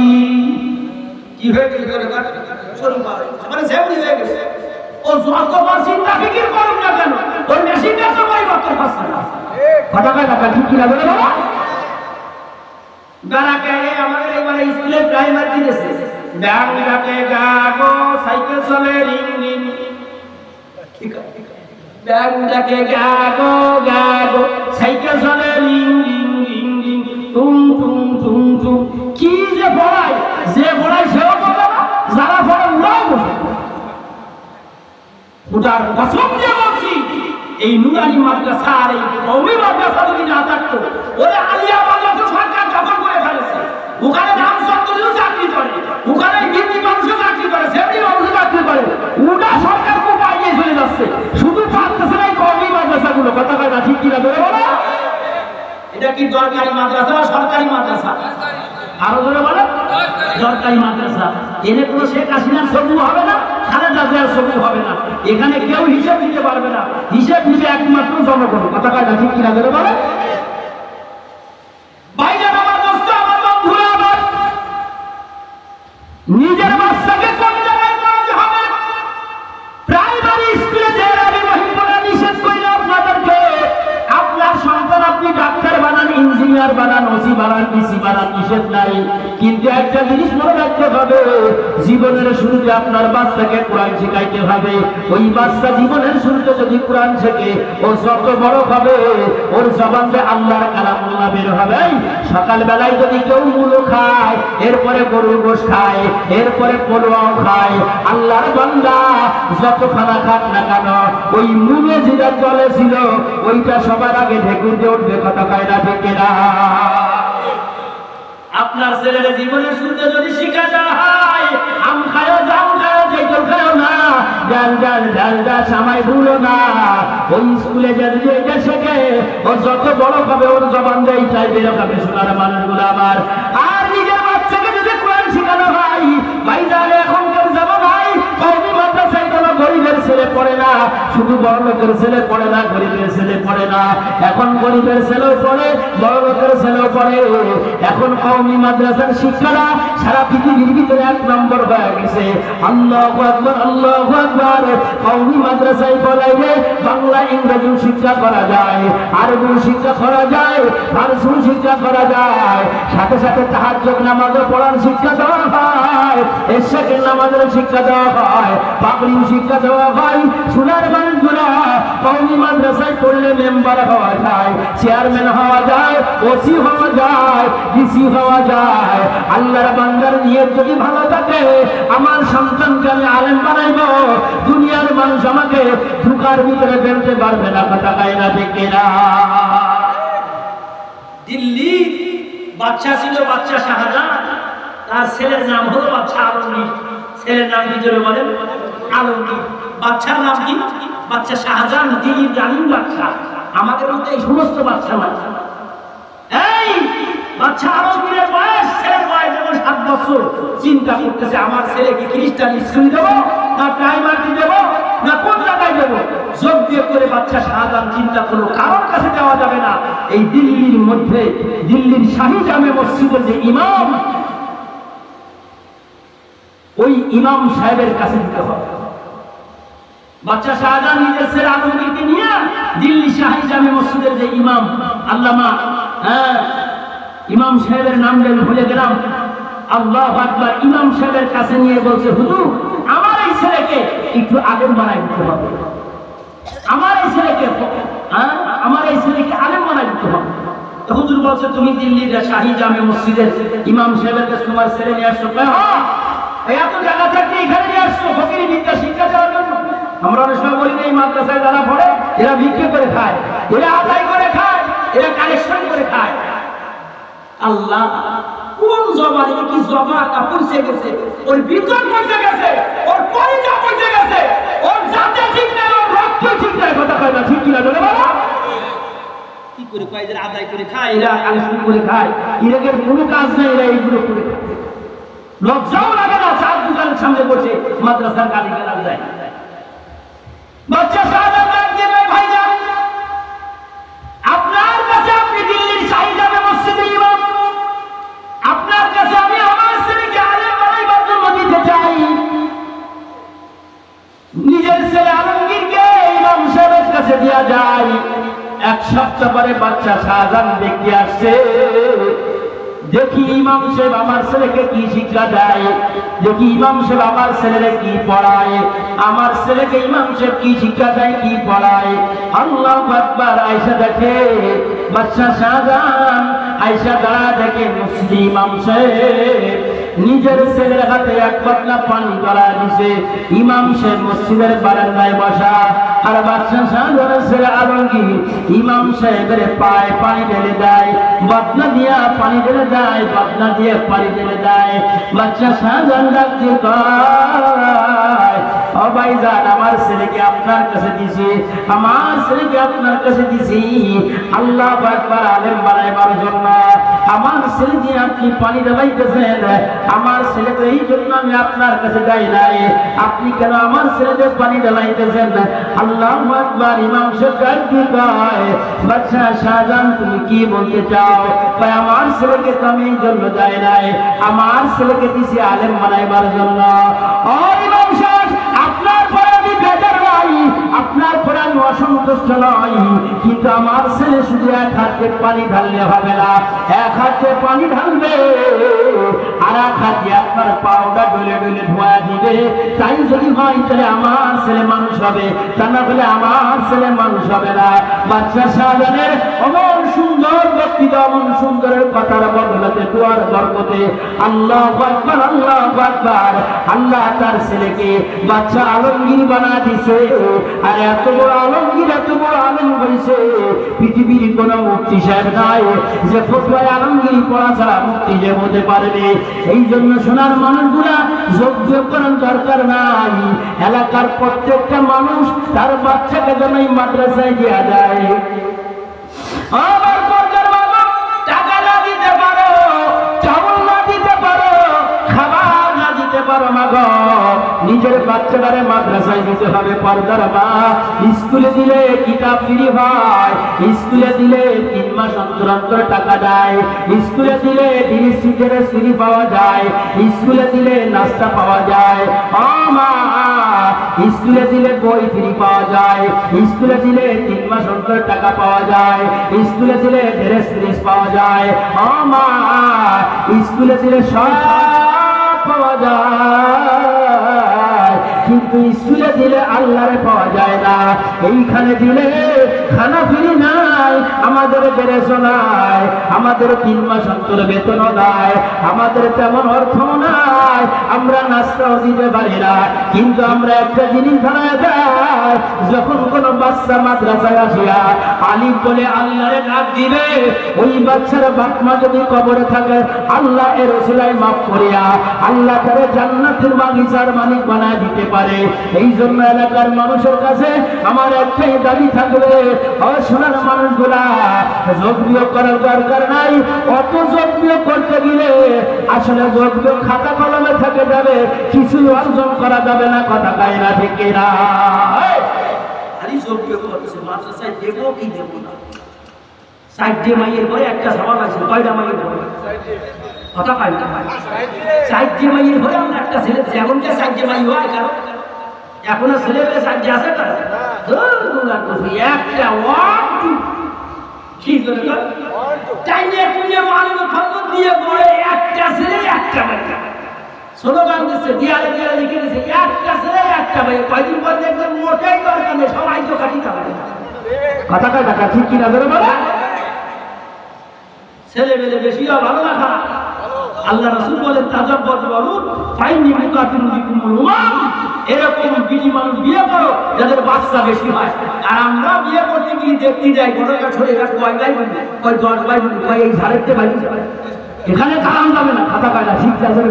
কি হয়ে গেছে? শরীফা হয়ে গেছে, মানে সেমনি হয়ে গেছে। ও যতবার চিন্তা ফিকির করুন না কেন, ওর মেশিনটা তো পরিবর্তন হচ্ছে না। কথা কয় না ঠিক কিনা বলে বাবা? গারাকে আমাদের এবারে স্কুলে প্রাইমারি দিয়েছে ব্যাং ডাকে গাগো সাইকেল চলে রিং রিং ব্যাং ডাকে গাগো গাগো সাইকেল চলে রিং রিং রিং রিং টুং টুং টুং টুং কি যে পড়ায় যে পড়ায় সেও বোঝে না যারা পড়ে ওরাও বোঝে ওটার কসম দিয়ে বলছি এই নুরানি মাদ্রাসা আর এই কওমি মাদ্রাসা যদি না থাকতো ওরে আলিয়া মাদ্রাসা সরকার দখল করে ফেলেছে ওখানে নাম সত্তরজন চাকরি করে ওখানে হিন্দি মানুষ চাকরি করে সেমনি মানুষ চাকরি করে ওটা সরকার খুব পাইয়ে চলে যাচ্ছে শুধু পারতেছে না এই কওমি মাদ্রাসাগুলো কথা কয় না ঠিক কিনা ধরে বলো এটা কি দরকারি মাদ্রাসা না সরকারি মাদ্রাসা আরো ধরে বলো সরকারি মাদ্রাসা এনে কোনো শেখ হাসিনার ছবি হবে না খালেদা জিয়ার ছবি হবে না এখানে কেউ হিসাব দিতে পারবে না হিসাব দিতে একমাত্র জনগণ কথা কয় না ঠিক কিনা ধরে বলো ভাইজান আমার দোস্ত আমার বন্ধুরা আমার নিজের বাচ্চাকে কোন জায়গায় পড়াতে হবে প্রাইমারি স্কুলে যে আমি মহিলা নিষেধ করি আপনাদেরকে আপনার সন্তান আপনি ডাক্তার বানান ইঞ্জিনিয়ার বানান ওসি বানান ডিসি বানান নিষেধ নাই কিন্তু একটা জিনিস মনে রাখতে হবে জীবনের শুরুতে আপনার বাচ্চাকে কোরআন শেখাইতে হবে ওই বাচ্চা জীবনের শুরুতে যদি কোরআন শেখে ও যত বড় হবে ওর জবানে আল্লাহর কালামুল্লাহ বের হবে সকাল বেলায় যদি কেউ মুলো খায় এরপরে গরুর গোশত খায় এরপরে পোলাও খায় আল্লাহর বান্দা যত খানা খাক না কেন ওই মুলে যেটা চলে ছিল ওইটা সবার আগে ঢেকুর দিয়ে উঠবে কথা কয় না ঠিক কিনা আপনার ছেলের জীবনের শুরুতে যদি শিখা যায় আম খায় জাম খায় যেটা খায় না ডাল ডাল ডাল ডাল সময় ভুলো না ওই স্কুলে যদি এটা শেখে ও যত বড় হবে ওর জবান দিয়ে এইটাই বের হবে সোনার মানুষগুলো আমার আর নিজের বাচ্চাকে যদি কোরআন শেখানো হয় ভাইজান এখনকার জামানায় কওমি মাদ্রাসায় কোনো গরিবের ছেলে পড়ে না শুধু বড় লোকের ছেলে পড়ে না গরিবের ছেলে পড়ে না এখন গরিবের ছেলেও পড়ে বড় লোকের ছেলেও পড়ে এখন কওমি মাদ্রাসার শিক্ষাটা সারা পৃথিবীর ভিতরে এক নম্বর হয়ে গেছে আল্লাহু আকবার আল্লাহু আকবার কওমি মাদ্রাসায় পড়াইলে বাংলা ইংরেজি শিক্ষা করা যায় আরবি শিক্ষা করা যায় ফারসি শিক্ষা করা যায় সাথে সাথে তাহাজ্জুদ নামাজও পড়ার শিক্ষা দেওয়া হয় এশাকের নামাজের শিক্ষা দেওয়া হয় পাগড়ি শিক্ষা দেওয়া হয় সোনার মানুষগুলো কওমি মাদ্রাসায় পড়লে মেম্বার হওয়া যায় চেয়ারম্যান হওয়া যায় ওসি হওয়া যায় ডিসি হওয়া যায় আল্লাহর বান্দার নিয়ত যদি ভালো থাকে আমার সন্তানকে আমি আলেম বানাইব দুনিয়ার মানুষ আমাকে ধোঁকার ভিতরে ফেলতে পারবে না কথা কয় না ঠিক কিনা দিল্লি বাচ্চা ছিল বাচ্চা শাহজাহান তার ছেলের নাম হলো বাচ্চা আলমগীর ছেলের নাম কি জোরে বলেন আলমগীর বাচ্চার নাম কি বাচ্চা শাহজাহান দিল্লির জালিম বাচ্চা আমাদের মধ্যে এই সমস্ত বাচ্চা বাচ্চা এই বাচ্চা আলমগীরের বয়স ছেলের বয়স যখন 7 বছর চিন্তা করতেছে আমার ছেলেকে খ্রিস্টান স্কুল দেবো না প্রাইমারি দেবো না কোন জায়গায় দেবো যোগ দিয়ে করে বাচ্চা শাহজাহান চিন্তা করলো কারোর কাছে যাওয়া যাবে না এই দিল্লির মধ্যে দিল্লির শাহী জামে মসজিদের যে ইমাম ওই ইমাম সাহেবের কাছে দিতে হবে বাচ্চা শাহজাহান নিজের ছেলে আলমগীরকে নিয়ে দিল্লি শাহী জামে মসজিদের যে ইমাম আল্লামা ইমাম সাহেবের নাম যেন ভুলে গেলাম আল্লাহু আকবার ইমাম সাহেবের কাছে নিয়ে বলছে হুজুর আমার এই ছেলেকে একটু আলেম বানাই দিতে হবে আমার এই ছেলেকে আলেম বানাই দিতে হবে হুজুর বলছে তুমি দিল্লির শাহী জামে মসজিদের ইমাম সাহেবের কাছে তোমার ছেলে নিয়ে আসছো এত জায়গা থাকতে এখানে নিয়ে আসছো ফকিরি বিদ্যা শিক্ষা দেওয়ার জন্য আমরা অনেক সময় বলি এই মাদ্রাসায় যারা পড়ে এরা বিক্রি করে খায় এরা আদায় করে খায় এরা কালেকশন করে খায় আল্লাহ কোন জবানে কি জবাটা পৌঁছে গেছে ওর ভিতর পৌঁছে গেছে ওর পরিচয় পৌঁছে গেছে ওর জাতে ঠিক নাই ওর রক্ত ঠিক নাই কথা কয় না ঠিক কিনা বলে বাবা কি করে কয় এরা আদায় করে খায় এরা কালেকশন করে খায় এদের কোনো কাজ নাই এরা এইগুলো করে খায় লজ্জাও লাগে না চার দোকানের সামনে বসে মাদ্রাসার গালি গালাজ দেয় বাচ্চা শাহজাহান দিয়ে ভাইজান আপনার কাছে আপনি দিল্লির শাহী জামে মসজিদের ইমাম আপনার কাছে আমি আমার ছেলেকে আলেম বানাইবার জন্য দিতে চাই নিজের ছেলে আলমগীরকে ইমাম সাহেবের কাছে দেওয়া যায় এক সপ্তাহ পরে বাচ্চা শাহজাহান দেখতে আসছে দেখি ইমাম সাহেব আমার ছেলেকে কি শিক্ষা দেয়, দেখি ইমাম সাহেব আমার ছেলেকে কি পড়ায়, আমার ছেলেকে ইমাম সাহেব কি শিক্ষা দেয়, কি পড়ায়। আল্লাহু আকবার। আয়েশা দেখে বাদশা শাহজাহান, আয়েশা দাঁড়া দেখে মুসলিম ইমাম সাহেব নিজের ছেলের হাতে এক বদনা পানি গড়ায় দিছে। ইমাম সাহেব মসজিদের বারান্দায় বসা, আর বাদশা শাহজাহানের ছেলে আলমগীর ইমাম সাহেবের পায়ে পানি ঢেলে দেয়, বদনা দিয়া পানি ঢেলে দেয়, বদনা দিয়ে পানি ঢেলে দেয়। বাদশা শাহজাহান ডাক দিয়ে কয়, ও ভাইজান, আমার ছেলেকে আপনার কাছে দিছি, আমার ছেলেকে আপনার কাছে দিছি আল্লাহু আকবার আলেম বানাইবার জন্য। আমার ছেলে দিয়ে আপনি পানি ঢালাইতেছেন, আমার ছেলেকে এই জন্য আমি আপনার কাছে যাই নাই, আপনি কেন আমার ছেলেকে পানি ঢালাইতেছেন? আল্লাহু আকবার। ইমাম সাহেব ডাক দিয়ে কয়, বাদশা শাহজাহান তুমি কি বলতে চাও? ভাই আমার ছেলেকে তো আমি এই জন্য যাই নাই, আমার ছেলেকে দিছি আলেম বানাইবার জন্য। ও ইমাম সাহেব, আপনার পরে আমি বেজার নাই, আপনার পরে আমি অসন্তুষ্ট নই, কিন্তু আমার ছেলে শুধু এক হাতে পানি ঢাললে হবে না, এক হাতে পানি ঢালবে আর এক হাতে আপনার পাউডার ডলে ডলে ধোয়া দিবে। তাই যদি হয় তাহলে আমার ছেলে মানুষ হবে, তা না হলে আমার ছেলে মানুষ হবে না। বাদশা শাহজাহানের অমন সুন্দর ব্যক্তিত্ব, অমন সুন্দরের কথার বদলাতে দুয়ার বরকতে আল্লাহু আকবার, আল্লাহু আকবার। আল্লাহ তার ছেলেকে বাদশা আলমগীর বানা দিছে, আর এত বড় আলমগীর, এত বড় আলম হয়েছে, পৃথিবীর কোন মুফতি সাহেব নাই যে ফতোয়ায় আলমগীরি পড়া ছাড়া মুফতি যে হতে পারবে। এই জন্য সোনার মানুষগুলা যোগ্য করার দরকার নাই, এলাকার প্রত্যেকটা মানুষ তার বাচ্চাকে যেন এই মাদ্রাসায় দেওয়া যায়। আমার পর্দার বাবা, টাকা না দিতে পারো, চাউল না দিতে পারো, খাবার না দিতে পারো, মাগো নিজের বাচ্চাটারে মাদ্রাসায় দিতে হবে। পর্দার মা, স্কুলে দিলে কিতাব ফ্রি হয়, স্কুলে দিলে 3 মাস অন্তর অন্তর টাকা দেয়, স্কুলে দিলে ডিসিটের ফ্রি পাওয়া যায়, স্কুলে দিলে নাস্তা পাওয়া যায়। ও মা, স্কুলে দিলে বই ফ্রি পাওয়া যায়, স্কুলে দিলে 3 মাস অন্তর টাকা পাওয়া যায়, স্কুলে দিলে ড্রেস ফ্রি পাওয়া যায়। ও মা, স্কুলে দিলে সব পাওয়া যায়, কিন্তু স্কুলে দিলে আল্লাহরে পাওয়া যায় না। এইখানে দিলে খানা ফ্রি নাই, আমাদের ড্রেসও নাই, আমাদের 3 মাস অন্তর বেতনও নাই, আমাদের তেমন অর্থ নাই, আমরা নাস্তাও দিতে পারি না। কিন্তু আমরা একটা জিনিস ধরা যায়, যখন কোন বাচ্চা মাদ্রাসায় আসিয়া আলিফ বলে আল্লাহরে ডাক দিবে, ওই বাচ্চার বাপ মা যদি কবরে থাকে, আল্লাহ এর ওসিলায় মাফ করিয়া আল্লাহ তারে জান্নাতের বাগিচার মালিক বানায় দিতে পারে। এই জন্য এলাকার মানুষের কাছে আমার একটাই দাবি থাকবে, সোনার মানুষগুলা যোগ বিয়োগ করার দরকার নাই। অত যোগ বিয়োগ করতে গেলে আসলে যোগ বিয়োগ খাতা কলমে থেকে যাবে, কিছুই অর্জন করা যাবে না। কথা কয় না, ঠিক কিনা? খালি যোগ বিয়োগ করতেছে, মাদ্রাসায় দেবো কি দেবো না। 60 মাইয়ের পরে একটা সওয়াল আছে, কয়টা মাইয়ের পরে? কথা কয় না, 60 মাইয়ের পরে আমরা একটা ছেলে, এখনকার 60 মাই হয় কারণ এখনো ছেলে পেলে 60 আছে না, একটা ওয়ান টু কি করে চাইলে তুলে মানব ফটো দিয়ে পড়ে একটা ছেলে একটা বাচ্চা স্লোগান দিচ্ছে, দেয়ালে দেয়ালে লিখে দিচ্ছে একটা ছেলে একটা ভাই। কয়দিন পর দেখবেন মোটেই দরকার নেই, সবাই তো কাটি চালাবে। কথা কয় টাকা ঠিক কিনা ধরে বলে? ছেলে মেলে বেশি ভালো না খারাপ? আল্লাহ রাসূল বলেন, তাজাব্বাত ওয়ালুদ ফাইন্নী মুকাতিলু বিকুমুল উমাম। এরকম বিধি মানুষ বিয়ে করো যাদের বাচ্চা বেশি হয়। আর আমরা বিয়ে করতে গিয়ে দেখতে যাই ঘটকা ছড়ে গেছে, কয় ভাই বোন, কয় 10 ভাই বোন, কয় এই ঝাড়েতে ভাই এখানে কারণ যাবে না। খাতা কয় না, ঠিক আছে।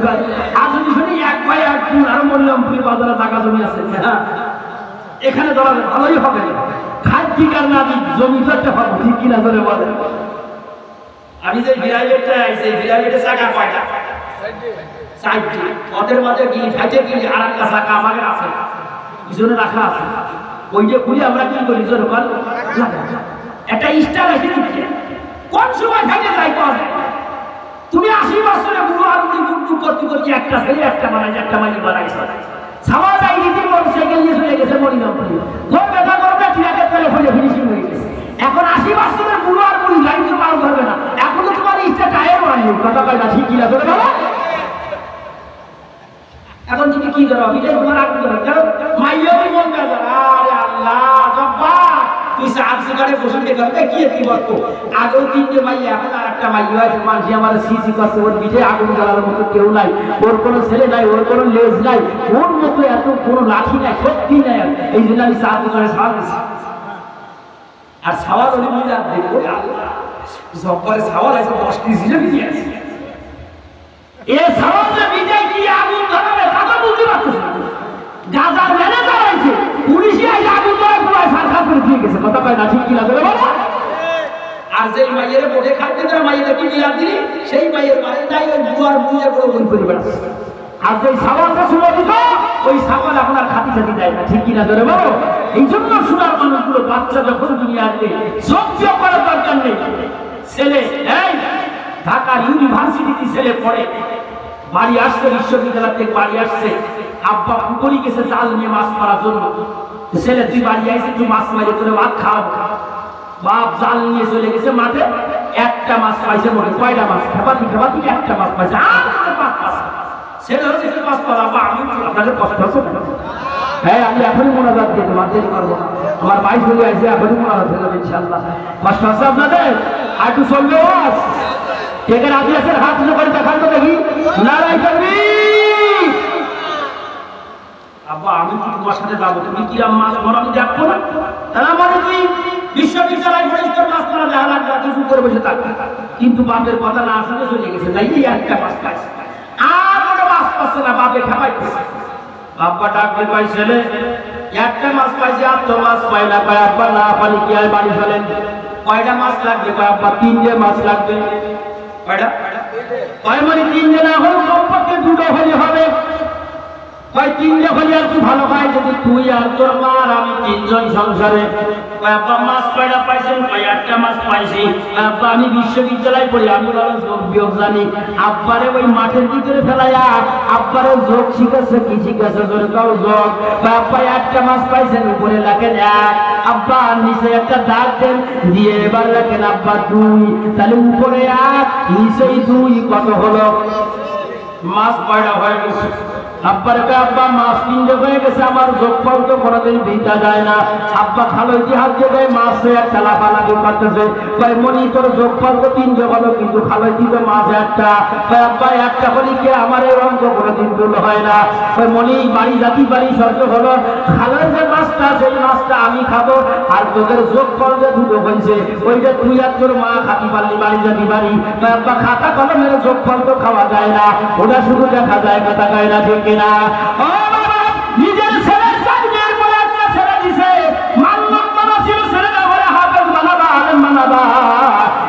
আর যদি শুনি এক ভাই এক বোন, আরো বললাম পুরী বাজারে জায়গা জমি আছে, হ্যাঁ এখানে ধরালে ভালোই হবে, খাদ ঠিকার না দিই জমি ধরতে পাবো, ঠিক কিনা ধরে বলে। আমি যে বিরাইলেটটা আইছি, বিরাইলেটে চাকা কয়টা? 4টি। ওদের মাঝে কি ফাইটে কি আর একটা চাকা আমাদের আছে, পিছনে রাখা আছে, ওই যে খুলে আমরা কি করি, জোর বল একটা স্টার রেখে দিচ্ছি, কোন সময় ফাইটে যাই পাওয়া যায়। তুমি 80 বছরে বুড়ো আগুনি টুকটুক করতে করতে একটা ছেলে একটা বানাই, একটা মাইল বানাইছে, ছাওয়া যাই দিতে মোটরসাইকেল নিয়ে চলে গেছে মরিগাঁও। ঘর ব্যথা করবে, ট্রাকের তেলে ফেলে ফিনিশিং হয়ে গেছে। এখন 80 বছরের বুড়ো আর বুড়ি লাইন তো পার করবে না, এখনো তোমার ইচ্ছা টায়ার বানিয়ে কথা কিনা করে বাবা। এখন তুমি কি করো? বিজয় তোমার আগুন ধরো, কারণ মাইয়ারই মন কাজ। আরে আল্লাহ জব্বা, তুই সাত সিগারে বসে দেখো কি কি বলতো। আগেও তিনটে মাইয়া, এখন আর একটা মাইয়া আছে। মানুষ আমার সিসি করছে, ওর বিজয় আগুন জ্বালার মতো কেউ নাই, ওর কোনো ছেলে নাই, ওর কোনো লেজ নাই, ওর মতো এত কোনো লাঠি নাই, শক্তি নাই। এই জন্য আমি সাত সিগারে সাওয়াল দিচ্ছি। আর সাওয়াল হলে মিলে আর দেখবো জব্বারে সাওয়াল আছে 10 কেজি দিয়ে আছে। এ সাওয়াল যে বিজয় কি আগুন ধরাবে তা তো বুঝতে পারতেছে না। গাজার ম্যানেজার আছে, পুলিশে আইলে আগুন ধরায় পুরো সরকার করে দিয়ে গেছে। কথা কয় না ঠিক কি লাগে বাবা? আর যেই মাইয়ের বসে খাইতে দেয় মাইয়ের কি মিলাদ দিলি, সেই মাইয়ের বাড়ি নাই ওই বুয়ার বুঝে করে ওই করে বেড়াচ্ছে। আর যেই সাওয়ালটা শুনে দিত, ওই সাওয়াল এখন আর খাতি খাতি দেয় না। ঠিক কিনা ধরে বাবা? এই জন্য সোনার মানুষগুলো বাচ্চা যখন দুনিয়া আসবে সহ্য করার দরকার নেই। ছেলে এই ঢাকা ইউনিভার্সিটিতে ছেলে পড়ে, বাড়ি আসছে, বিশ্ববিদ্যালয় থেকে বাড়ি আসছে, আব্বা পুকুরি গেছে জাল নিয়ে মাছ মারার জন্য। ছেলে তুই বাড়ি আইসে, তুই মাছ মারি করে ভাত খাও। বাপ জাল নিয়ে চলে গেছে মাঠে, একটা মাছ পাইছে মনে। কয়টা মাছ? খেপাতি খেপাতি একটা মাছ পাইছে, আর পাঁচ মাছ। ছেলে হচ্ছে মাছ পাওয়া। আব্বা আমি আপনাদের কষ্ট হচ্ছে না? হ্যাঁ, আমি এখনই মোনাজাত দিতে মাঝে করবো না, আমার ভাই চলে আসছে, এখনই মোনাজাত দেবো ইনশাআল্লাহ। কষ্ট হচ্ছে আপনাদের? আর একটু চলবে ওয়াজ। কে রাজি আছেন হাত উঁচু করে দেখান তো দেখি। নারাই তাকবীর। আব্বা আমি কি তোমার সাথে যাবো? তুমি কি মাছ ধরা আমি দেখবো না? তারা মানে তুই বিশ্ববিদ্যালয় পরিষ্কার মাছ ধরা দেখা লাগবে কিছু করে বসে থাক। কিন্তু বাপের কথা না শুনে চলে গেছে, যাই একটা মাছ পাইছে, আর কোনো মাছ পাচ্ছে না, বাপে খাওয়াইতেছে। আব্বা ডাকবে, পাই ছেলে একটা মাছ পাইছে, আর তো মাছ পাই না। পাই আব্বা না পানি কি আর বাড়ি ফেলেন। কয়টা মাছ লাগবে? পাই আব্বা 3টে মাছ লাগবে। কয়টা? কয় মানে 3টে না হলে কমপক্ষে 2টো হলে হবে। কয় 3টে হলে আর কি ভালো হয়, যদি তুই আর তোর মা আর আমি 3 জন সংসারে। কয় আব্বা মাছ কয়টা পাইছেন? কয় একটা মাছ পাইছি। আব্বা আমি বিশ্ববিদ্যালয়ে পড়ি, আমি ভালো যোগ বিয়োগ জানি। আব্বারে ওই মাঠের ভিতরে ফেলাইয়া আব্বারে যোগ শিখাচ্ছে। কি শিখাচ্ছে? জোরে কাও যোগ। আব্বা একটা মাছ পাইছেন, উপরে লেখেন 1, আব্বা নিচে একটা দাগ দেন দিয়ে এবার লেখেন আব্বা 2। তাহলে উপরে 1 নিচেই 2, কত হলো? মাছ কয়টা হয়ে গেছে? আব্বার কে আব্বা মাছ 3টে হয়ে গেছে, আমার যোগফল তো কোনোদিন ভিটা যায় না। আব্বা খালো ইতিহাস দিয়ে মাছে একটা লাফালাফি করতেছে। কয় মনি তোর যোগফল তো 3টে হলো, কিন্তু খালো দিতে মাছ একটা। কয় আব্বা একটা হলি কে আমার এই অঙ্ক কোনোদিন ভুল হয় না। কয় মনি বাড়ি জাতি বাড়ি শর্ত হলো, খালোর যে মাছটা সেই মাছটা আমি খাবো, আর তোদের যোগফল যে 2টো হয়েছে ওইটা তুই আর তোর মা খাতি পারলি বাড়ি জাতি বাড়ি। কয় আব্বা খাতা কলমের যোগফল তো খাওয়া যায় না, ওটা শুধু দেখা যায়, কথা কয় না ঠিক কিনা? ও বাবা, নিজের ছেলে চাকরির পরে একটা ছেলে দিছে, মান্নত মানাছিল ছেলেটা বলে হাফেজ বানাবা, আলেম বানাবা।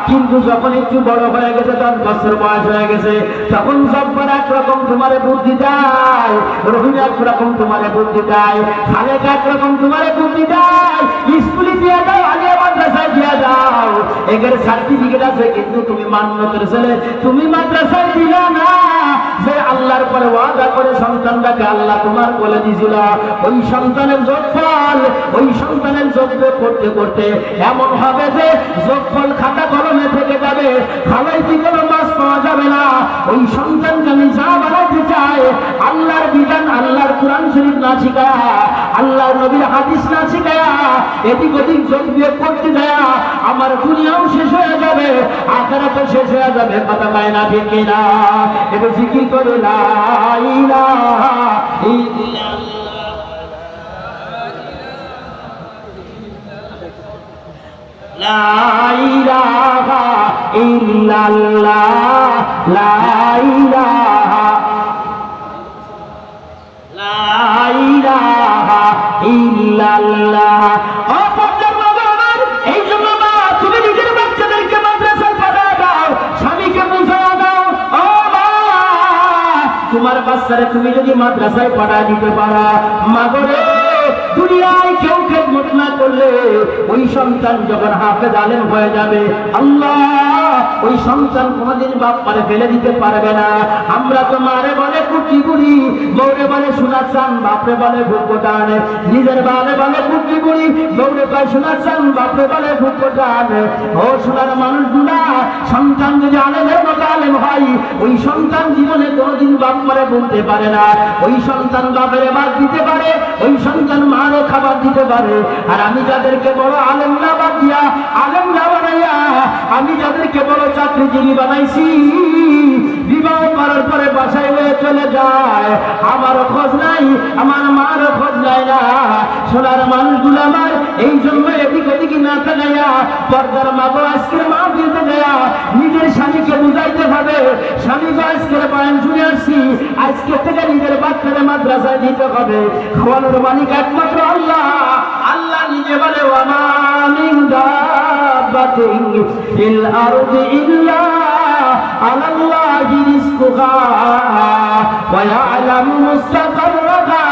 কিন্তু যখন একটু বড় হয়ে গেছে, 10 বছর বয়স হয়ে গেছে, তখন জব্বার একরকম তোমারে বুদ্ধি দেয়, রহিম একরকম তোমারে বুদ্ধি দেয়, খালেক একরকম তোমারে বুদ্ধি দেয়। স্কুলে দিয়ে দাও, আলিয়া মাদ্রাসায় দিয়ে দাও, এদের সার্টিফিকেট আছে, কিন্তু তুমি মান্নতের ছেলে, তুমি মাদ্রাসায় দিলা না। যে আল্লাহর পরে ওয়াদা করে সন্তানটাকে আল্লাহ তোমার বলে দিয়েছিল, ওই সন্তানের যোগফল, ওই সন্তানের যোগ্য করতে করতে এমন হবে যে যোগফল খাতা কলমে থেকে যাবে, খালাইতে কোনো মাছ পাওয়া যাবে না। ওই সন্তানকে আমি যা বানাইতে চাই, আল্লাহর বিধান, আল্লাহর কোরআন শরীফ না শিখায়া, আল্লাহর নবীর হাদিস না শিখায়া, এদিক ওদিক যোগ বিয়োগ করতে যায়, আমার দুনিয়াও শেষ হয়ে যাবে, আখিরাতও শেষ হয়ে যাবে। কথা পায় না ঠিক কিনা? এবার জিকির করে লা ইলাহা ইল্লাল্লাহ, লা ইলাহা ইল্লাল্লাহ, লা ইলাহা, লা ইলাহা ইল্লাল্লাহ। এই জন্য মা তুমি নিজের বাচ্চাদেরকে মাদ্রাসায় পাঠায় দাও, স্বামীকে বুঝায় দাও। ও মা, তোমার বাচ্চারে তুমি যদি মাদ্রাসায় পাঠায় দিতে পারো, মাগরে দুনিয়ায় কেউ খেদমত না করলে ওই সন্তান যখন হাফেজ আলেম হয়ে যাবে, আল্লাহ ওই সন্তান কোনোদিন বাপ মারে ফেলে দিতে পারবে না। আমরা তো মারে বলে কুটি বুড়ি, বউরে বলে শোনা চান, বাপরে বলে ভুক্ত টান, নিজের বালে বলে কুটি বুড়ি, বউরে কয় শোনা চান, বাপরে বলে ভুক্ত টান। ও সোনার মানুষগুলা, সন্তান যদি আলেমের মতো আলেম হয়, ওই সন্তান জীবনে কোনোদিন বাপ মারে বলতে পারে না। ওই সন্তান বাপের বাদ দিতে পারে, ওই সন্তান মারে খাবার দিতে পারে। আর আমি যাদেরকে বড় আলেম না বাদ দিয়া, আলেম না বানাইয়া, আমি যাদেরকে বড় চাকরিজীবী বানাইছি, বিবাহ করার পরে বাসায় হয়ে চলে যায়, আমারও খোঁজ নাই, আমার মারও খোঁজ নাই না। সোনার মানুষগুলো আমার এই জন্য এদিক ওদিকে না থাকাইয়া, পর্দার মাগো আজকের মা দিতে দেয়া নিজের স্বামীকে বুঝাইতে হবে, স্বামীকে আজকের বয়ান শুনে আসছি, আজকে থেকে নিজের বাচ্চাদের মাদ্রাসায় দিতে হবে। খাওয়ানোর মালিক একমাত্র আল্লাহ। আল্লাহ নিজে বলে ওয়ামা মিন দাব্বাতিন ফিল আরদি ইল্লা আলাল্লাহি রিজকুহা ওয়া ইয়ালামু মুস্তাকাররাহা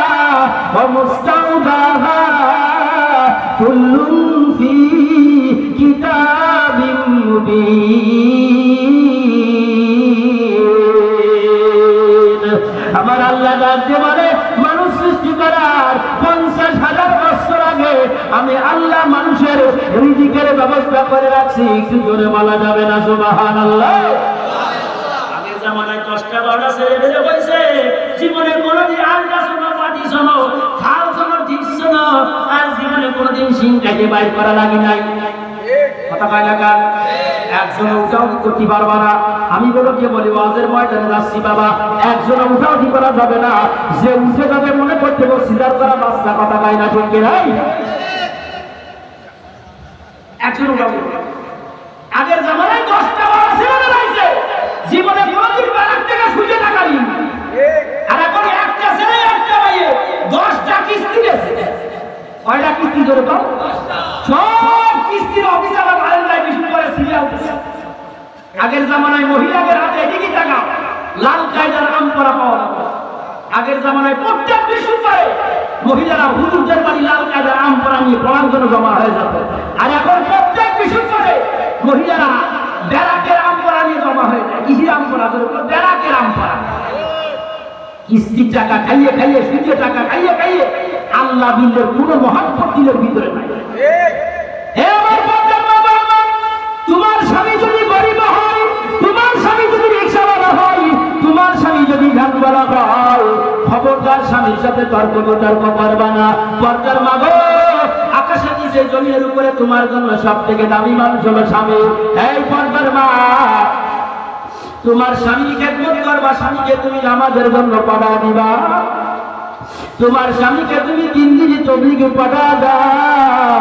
ওয়া মুস্তাওদাহা কুল্লুন ফি কিতাবিম মুবিন। আমার আল্লাহ ডাকতে বলে মানুষ সৃষ্টি করার 50,000 বছর আগে আমি আল্লাহ মানুষের রিজিকের ব্যবস্থা করে রাখছি। একটু জোরে বলা যাবে না সুবহানাল্লাহ? আগের জামানায় 10টা 12টা ছেলে বেঁচে বসে জীবনে কোনোদিন আলগা শোনো, পাটি শোনো, খাল শোনো, ঠিক শোনো, আর জীবনে কোনোদিন সিং কাটে বাইর করা লাগি নাই। কথা কয় না কার? একজন উঠাও করতে পারবা না। আমি বলো কি বলি, ওয়াজের ময়দানে যাচ্ছি বাবা, একজন উঠাও কি করা যাবে না। যে উঠে যাবে মনে করতে সিজার করা বাচ্চা। কথা কয় না ঠিক কি নাই? একজন উঠাও। আগের জামানায় 10টা 12টা ছেলে রয়েছে, জীবনে কোনোদিন বারাক থেকে সুজে টাকাই। আর এখন একটা ছেলে একটা মেয়ে 10টা কিস্তি গেছে। কয়টা কিস্তি ধরে পাও? সব কিস্তির অফিসার ভালো লাইফ ইস্যু করে সিরিয়াল। আগের জামানায় মহিলাদের হাতে এদিকে টাকা, লাল কায়দার আম করা পাওয়া যেত। আগের জামানায় প্রত্যেক বৃহস্পতিবারে মহিলারা হুজুরদের বাড়ি লাল কায়দার আম করা নিয়ে পড়ার জন্য জমা হয়ে যেত। আর এখন প্রত্যেক বৃহস্পতিবারে মহিলারা ব্যারাকের আম করা নিয়ে জমা হয়ে যায়। কিসির আম করা? ব্যারাকের আম করা। কিস্তির টাকা খাইয়ে খাইয়ে, সুদের টাকা খাইয়ে খাইয়ে আল্লাহ বিল্লের পুরো মহাব্বত দিলের ভিতরে নাই। তোমার স্বামী যদি গরিব হয়, তোমার স্বামী যদি রিক্সাওয়ালা হয়, তোমার স্বামী যদি গানওয়ালা হয়, খবরদার স্বামীর সাথে তর্ক বিতর্ক করবা না। পর্দার মাগো, আকাশে নিচে জমির উপরে তোমার জন্য সব থেকে দামি মানুষ হলো স্বামী। এই পর্দার মা, তোমার স্বামী খেদমত করবা, স্বামীকে তুমি নামাজের জন্য পাঠা দিবা, তোমার স্বামীকে তুমি 3 দিনই তবলিগে পাঠা দাও,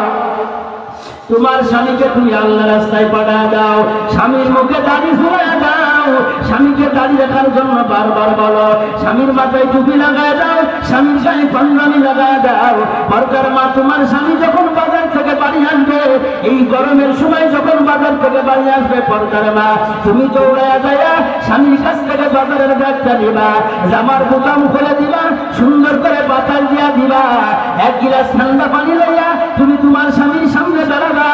তোমার স্বামীকে তুমি আল্লাহ রাস্তায় পাঠা দাও, স্বামীর মুখে দাড়ি ঝুলিয়ে দাও, স্বামীকে দাড়ি রাখার জন্য বারবার বলো, স্বামীর মাথায় টুপি লাগায় দাও, স্বামীর গায়ে পাঞ্জাবি লাগায় দাও। পর্দার মা, তোমার স্বামী যখন বাজার থেকে বাড়ি আসবে, এই গরমের সময় যখন বাজার থেকে বাড়ি আসবে, পর্দার মা তুমি দৌড়ায় যাইয়া স্বামীর কাছ থেকে বাজারের ব্যাগটা নিবা, জামার বোতাম খুলে দিবা, সুন্দর করে বাতাস দিয়া দিবা, 1 গিলাস ঠান্ডা পানি লইয়া তুমি তোমার স্বামীর সামনে দাঁড়াবা।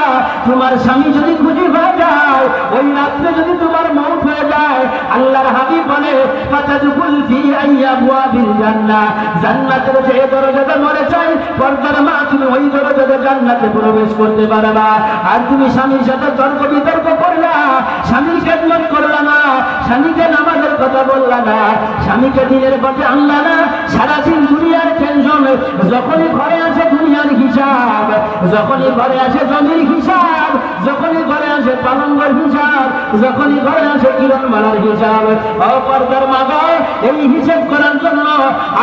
তোমার স্বামী যদি খুঁজে পাওয়া যায়, ওই রাত্রে যদি তোমার মৌত হয়ে যায়, আল্লাহর হাবিব বলে ফাতাদুকুল ফি আইয়াবওয়াবিল জান্নাহ, জান্নাতের যে দরজাতে মরে চাই, পর্দার মা তুমি ওই দরজাতে জান্নাতে প্রবেশ করতে পারবা। আর তুমি স্বামীর সাথে তর্ক বিতর্ক করলা, স্বামীর খেদমত করলা না, স্বামীকে নামাজের কথা বললা না, স্বামীকে দিনের পথে আনলা না, সারাদিন দুনিয়ার টেনশন, যখনই ঘরে আসে দুনিয়ার হিসাব, যখনই ঘরে আসে জমির হিসাব, যখনই ঘরে আসে পালঙ্গর হিসাব, যখনই ঘরে আসে কিরণমালার হিসাব। ও পর্দার মা গো, এই হিসাব করার জন্য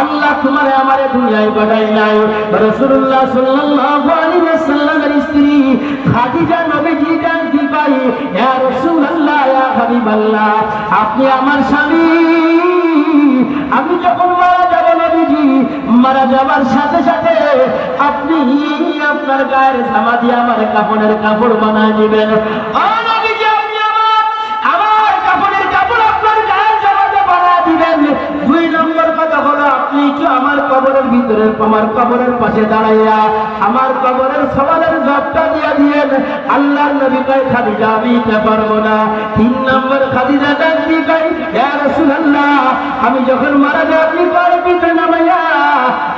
আল্লাহ তোমারে আমারে দুনিয়ায় পাঠায় নাই। রাসূলুল্লাহ সাল্লাল্লাহু আলাইহি ওয়াসাল্লামের স্ত্রী খাদিজা নবীজি ডাকতে পাই, ইয়া রাসূলুল্লাহ, ইয়া হাবিবাল্লাহ, আপনি আমার স্বামী, আমি যখন মারা যাব নবীজি, মারা যাবার সাথে সাথে আপনি আপনার গায়ের জামা দিয়ে আমার কাপড়ের কাপড় বানায় দিবেন। ও নবীজি, আপনি আমার কাপড়ের কাপড় আপনার গায়ের জামা দিয়ে বানায় দিবেন। 2 নম্বর কথা হলো, আপনি কি আমার কবরের ভিতরে, আমার কবরের পাশে দাঁড়াইয়া আমার কবরের সওয়ালের জবাবটা দিয়ে দিয়েন। আল্লাহর নবী কয়, খাদিজা আমি এটা পারবো না। 3 নম্বর খাদিজা ডাক দিয়ে কয়, ইয়া রাসূলুল্লাহ, আমি যখন মারা যাব আপনি পায়ের পিঠে নামাইয়া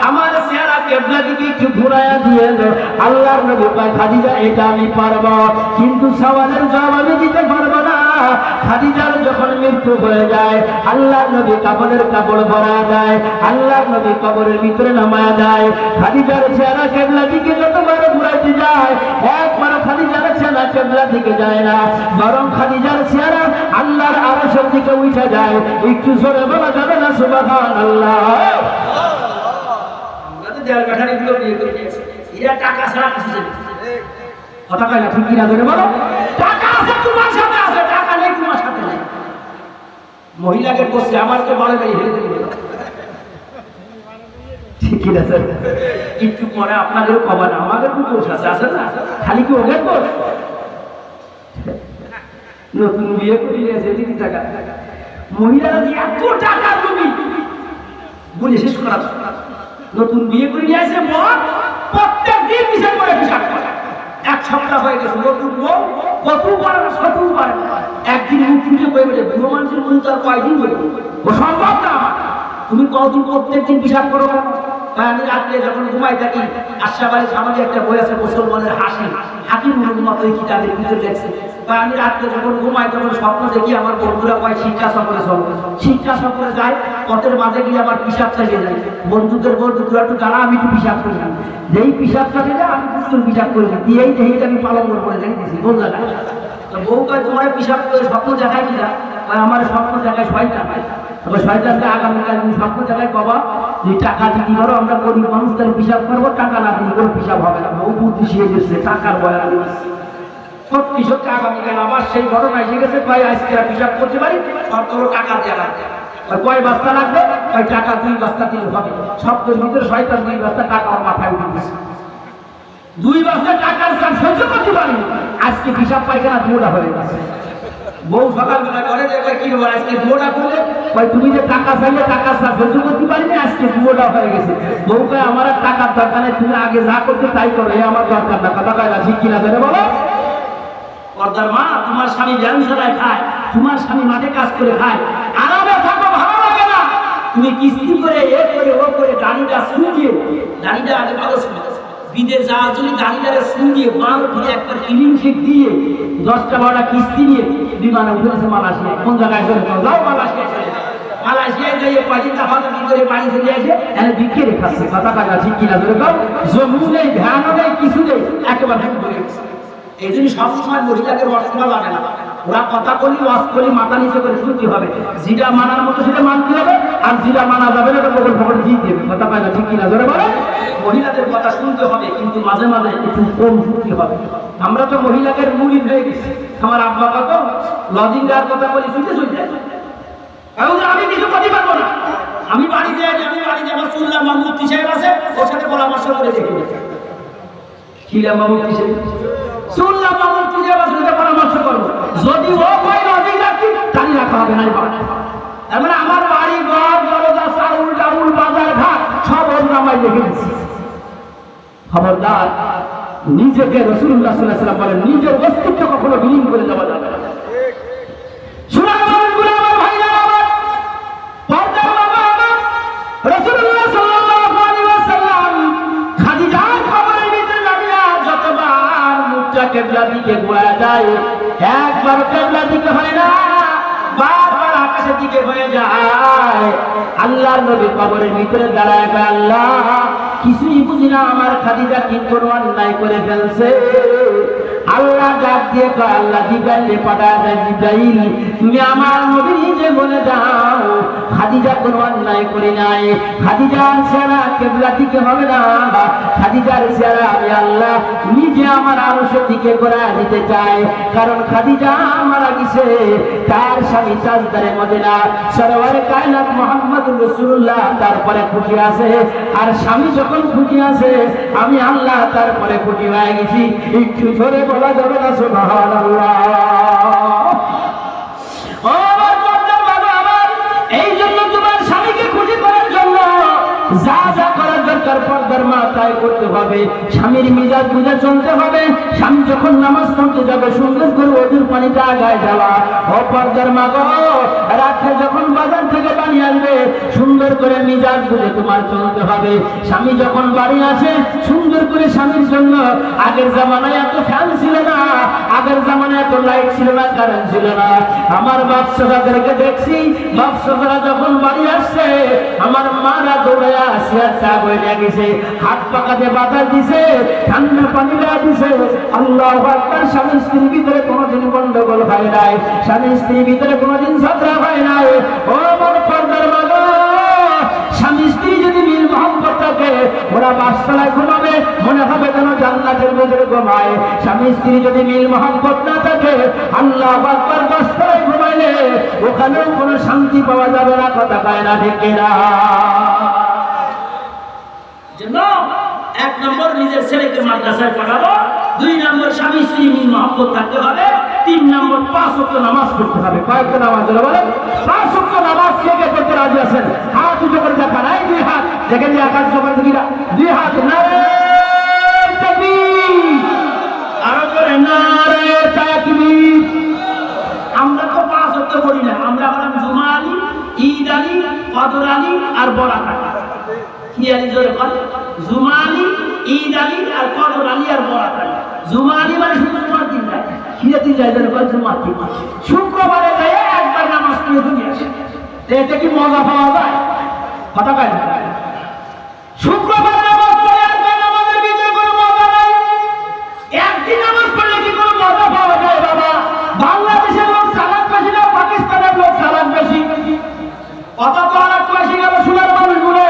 আমার চেহারা কিবলা দিকে একটু ঘুরাইয়া দিয়েন। আল্লাহর নবী কয়, খাদিজা এটা আমি পারবো, কিন্তু সওয়ালের জবাব আমি দিতে পারবো না। খাদিজার যখন মৃত্যু হয়ে যায় আল্লাহর নবী কাপড়ের কাপড় ভরা দেয়, আল্লাহর নবী কবরের ভিতরে নামায়া দেয়। খাদিজার চেহারা কিবলা দিকে যতবার ঘুরাইতে যায় একবার খাদিজার চেহারা কিবলা দিকে যায় না, বরং খাদিজার চেহারা আল্লাহর আরশের দিকে উঠে যায়। একটু জোরে বলা যাবে না সুবহানাল্লাহ? দেয়াল কাঠারি গুলো বিয়ে করে নিয়েছে, এরা টাকা ছাড়া কিছু জানে না। কথা কয় না, ঠিক কিনা ধরে বলো? টাকা আছে তোমার সাথে আছে, টাকা নেই তোমার সাথে নেই। মহিলাকে বসে আমার তো বড় ভাই হেরে দিল, ঠিক কিনা স্যার? একটু পরে আপনাদের খবর আমাদের তো দোষ আছে, আছে না? খালি কি ওদের দোষ? নতুন বিয়ে করে নিয়েছে দিদি টাকা, মহিলারা যে এত টাকা তুমি বলে শেষ করা। নতুন বিয়ে করে নিয়ে আসে মন প্রত্যেক দিন বিচার করে হিসাব করে। এক সপ্তাহ হয়ে গেছে, নতুন বউ কতবার শতবার একদিন মুখ ফুটে বয়ে বলে বুড়ো মানুষের মুখ তার কয়দিন বলবে ও সম্ভব না আমার। তুমি কতদিন প্রত্যেক দিন হিসাব করো? তাই আমি রাত্রে যখন ঘুমাই থাকি আশাবাড়ির সামনে একটা বই আছে মুসলমানের হাসি, হাকিম মতো এই কিতাবের ভিতরে দেখছে। তাই আমি রাত্রে যখন ঘুমাই তখন স্বপ্ন দেখি আমার বন্ধুরা কয় শিক্ষা সফরে চলো, শিক্ষা সফরে যায়, পথের মাঝে গিয়ে আমার পিসাব চালিয়ে যায়। বন্ধুদের বলতে তোরা একটু দাঁড়া, আমি একটু পিসাব করি না। যেই পিসাব চালিয়ে যায় আমি পুষ্কর পিসাব করে দিই, দিয়েই দেখি আমি পালন করে যাই দিয়েছি বললা না। বউ কয় তোমার পিসাব করে স্বপ্ন দেখায় কিনা? আমার স্বপ্ন দেখায় শয়তান। তবে শয়তানকে আগামীকাল তুমি স্বপ্ন দেখায় কবা যে টাকা দিতে পারো, আমরা গরিব মানুষ তাহলে পিসাব করবো, টাকা না দিলে কোনো পিসাব হবে না। বউ বুদ্ধি শিখে গেছে, টাকার বয়া সত্যি সত্যি আগামীকাল আবার সেই ঘটনা এসে গেছে। কয় আজকে পিসাব করতে পারি, সব তোর টাকা দেওয়া লাগবে। কয় বস্তা লাগবে? ওই টাকা 2 বস্তা দিলে হবে। শব্দের ভিতরে শয়তান 2 বস্তা টাকা আমার মাথায় উঠে গেছে। 2 বস্তা টাকার চাপ সহ্য করতে পারি, আজকে পিসাব পায়খানা দুটা হয়ে গেছে। বউ সকালবেলা করে যে কি হবে আজকে দুটা করলে, ভাই তুমি যে টাকা চাইলে টাকার চাপ সহ্য করতে পারিনি, আজকে দুটা হয়ে গেছে। বউ কয় আমার আর টাকার দরকার নেই, তুমি আগে যা করতে তাই করো, এই আমার দরকার না। কথা কয় না, ঠিক কিনা ধরে বলো? পর্দার মা, তোমার স্বামী ব্যায়াম ছাড়াই খায়, তোমার স্বামী মাঠে কাজ করে খায়, আরামে থাকো, ভালো লাগে না? তুমি কিস্তি করে এ করে ও করে গাড়িটা শুকিয়ে, গাড়িটা আগে ভালো ছিল, বিদেশ যাওয়ার জন্য গাড়িটারে শুকিয়ে বাল দিয়ে একবার ক্লিন শিট দিয়ে 10টা 12টা কিস্তি নিয়ে বিমানে উঠেছে মালয়েশিয়া। কোন জায়গায় চলে যাও? মালয়েশিয়া চলে যাও। মালয়েশিয়ায় যাইয়ে কয়দিন তাহলে ভিতরে বাড়ি চলে আসে, এনে বিক্রি খাচ্ছে। কথা কাজা ঠিক কিনা ধরে কাউ জমি নেই, ধ্যানও নেই, কিছু নেই, একেবারে করে গেছে। এই জন্য সবসময় মহিলাদের অর্থনা লাগে না, ওরা কথা বলি ওয়াজ করি মাথা নিচে করে শুনতে হবে, যেটা মানার মতো সেটা মানতে হবে, আর যেটা মানা যাবে না ওটা বগল ফগল দিয়ে দেবে। কথা পায় না, ঠিক কিনা ধরে বলে? মহিলাদের কথা শুনতে হবে, কিন্তু মাঝে মাঝে একটু কম শুনতে হবে। আমরা তো মহিলাদের মুরিদ হয়ে গেছি। আমার আব্বা কত লজিংগার কথা বলি শুনতে শুনতে আমি কিছু করতে পারবো না। আমি বাড়ি যাই, আমি বাড়ি যাবো, শুনলাম আমার মুফতি সাহেব আছে, ওর সাথে পরামর্শ করে দেখি খিলাম মুফতি সাহেব, শুনলাম আমার পূজা বাসুদের পরামর্শ করবো। যদি ও কয় নদী রাখি তাহলে রাখা হবে না। মানে আমার বাড়ি ঘর দরজা চাউল টাউল বাজার ঘাট সব ওর নামায় লিখে দিচ্ছি। খবরদার, নিজেকে রাসূলুল্লাহ সাল্লাল্লাহু আলাইহি ওয়াসাল্লাম বলেন নিজের অস্তিত্ব কখনো বিলীন করে দেওয়া যাবে না। রাসূলুল্লাহ সাল্লাল্লাহু আলাইহি ওয়াসাল্লাম খাদিজার খবরের ভিতরে দাঁড়িয়ে যতবার মুখটা কিবলা দিকে ঘোরা যায়, একবার কিবলা দিকে হয় না, বারবার আকাশের দিকে হয়ে যায়। আল্লাহর নবী কবরের ভিতরে দাঁড়ায়, আল্লাহ কিছুই বুঝি না, আমার খাদিজা কি কোনো অন্যায় করে ফেলছে। আল্লাহ ডাক দিয়ে কয়, আল্লাহ জিবরাইল পাঠায় দেয়, জিবরাইল তুমি আমার নবী নিজে বলে দাও খাদিজা কোনো অন্যায় করে নাই, খাদিজার চেহারা কিবলার দিকে হবে না, খাদিজার চেহারা আমি আল্লাহ নিজে আমার আরশের দিকে ঘোরা দিতে চাই। কারণ খাদিজা মারা গেছে, তার স্বামী তাজদারে মদিনা সরওয়ারে কায়নাত মুহাম্মদুর রাসূলুল্লাহ তারপরে খুশি আছে, আর স্বামী যখন খুশি আছে আমি আল্লাহ তারপরে খুশি হয়ে গেছি। একটু জোরে বলা যাবে না সুবহানাল্লাহ? ও পর্দার বাবা আমার, এই জন্য তোমার স্বামীকে খুশি করার জন্য যা যা করার দরকার পর্দার মা তাই করতে হবে, স্বামীর মিজাজ বুঝে চলতে হবে। স্বামী যখন নামাজ পড়তে যাবে সুন্দর করে ওজুর পানিটা আগায় ঢালা। ও পর্দার মা গো, রাত্রে যখন বাজার থেকে বাড়ি আসবে সুন্দর করে মিজাজ বুঝে তোমার চলতে হবে। স্বামী যখন বাড়ি আসে সুন্দর করে স্বামীর জন্য, আগের জামানায় এত ফ্যান ছিল না, আগের জামানায় এত লাইট ছিল না, কারেন্ট ছিল না। আমার বাচ্চাদেরকে দেখছি, বাচ্চারা যখন বাড়ি আসছে আমার মারা দৌড়াইয়া আসিয়া চা বইয়া গেছে, হাত পাকাতে বাতাস দিছে, ঠান্ডা পানি দেওয়া দিছে। আল্লাহু আকবার। স্বামী স্ত্রীর ভিতরে কোনোদিন গন্ডগোল হয় নাই, স্বামী স্ত্রীর ভিতরে কোনোদিন ঝগড়া হয় নাই। ও আমার পর্দার মা গো, স্বামী স্ত্রী যদি মিল মহব্বত থাকে ওরা বাসতলায় ঘুমাবে মনে হবে যেন জান্নাতের ভিতরে ঘুমায়। স্বামী স্ত্রী যদি মিল মহব্বত না থাকে আল্লাহু আকবার, বাসতলায় ঘুমাইলে ওখানেও কোনো শান্তি পাওয়া যাবে না। কথা কয় না ঠিক কিনা? জন্য এক নম্বর নিজের ছেলেকে মাদ্রাসায় পড়াবো, দুই নম্বর স্বামী স্ত্রী মিল মহব্বত থাকতে হবে, তিন নম্বর 5 ওয়াক্ত নামাজ পড়তে হবে। কয়েকটা নামাজ হলো বলেন? 5 ওয়াক্ত নামাজ কে কে পড়তে রাজি আছেন? হাত উঁচু করে দেখান। এই দুই হাত দেখেন যে আকাশ জবান থেকে দুই হাত। নারে তাকবীর, আরো করে নারে তাকবীর। আমরা তো 5 ওয়াক্ত পড়ি না, আমরা বললাম জুমা আলী, ঈদ আলী, কদর আলী আর বরাত আলী। কি আলী জোরে বল? জুমা আলী, ঈদ আলী আর কদর আলী আর বরাত আলী। জুমা আলী মানে শুক্রবার দিন যায়, খিরাতি যায় জোরে বল জুমা দিন। শুক্রবারে যায় একবার নামাজ পড়ে দিয়ে আসে, এতে কি মজা পাওয়া যায়? কথা কয় না? শুক্রবার নামাজ পড়ে একবার নামাজের ভিতরে কোনো মজা নাই। একদিন নামাজ পড়লে কি কোনো মজা পাওয়া যায় বাবা? বাংলাদেশের লোক চালাক বেশি না পাকিস্তানের লোক চালাক বেশি? কত চালাক বেশি গেল সোনার মানুষগুলো।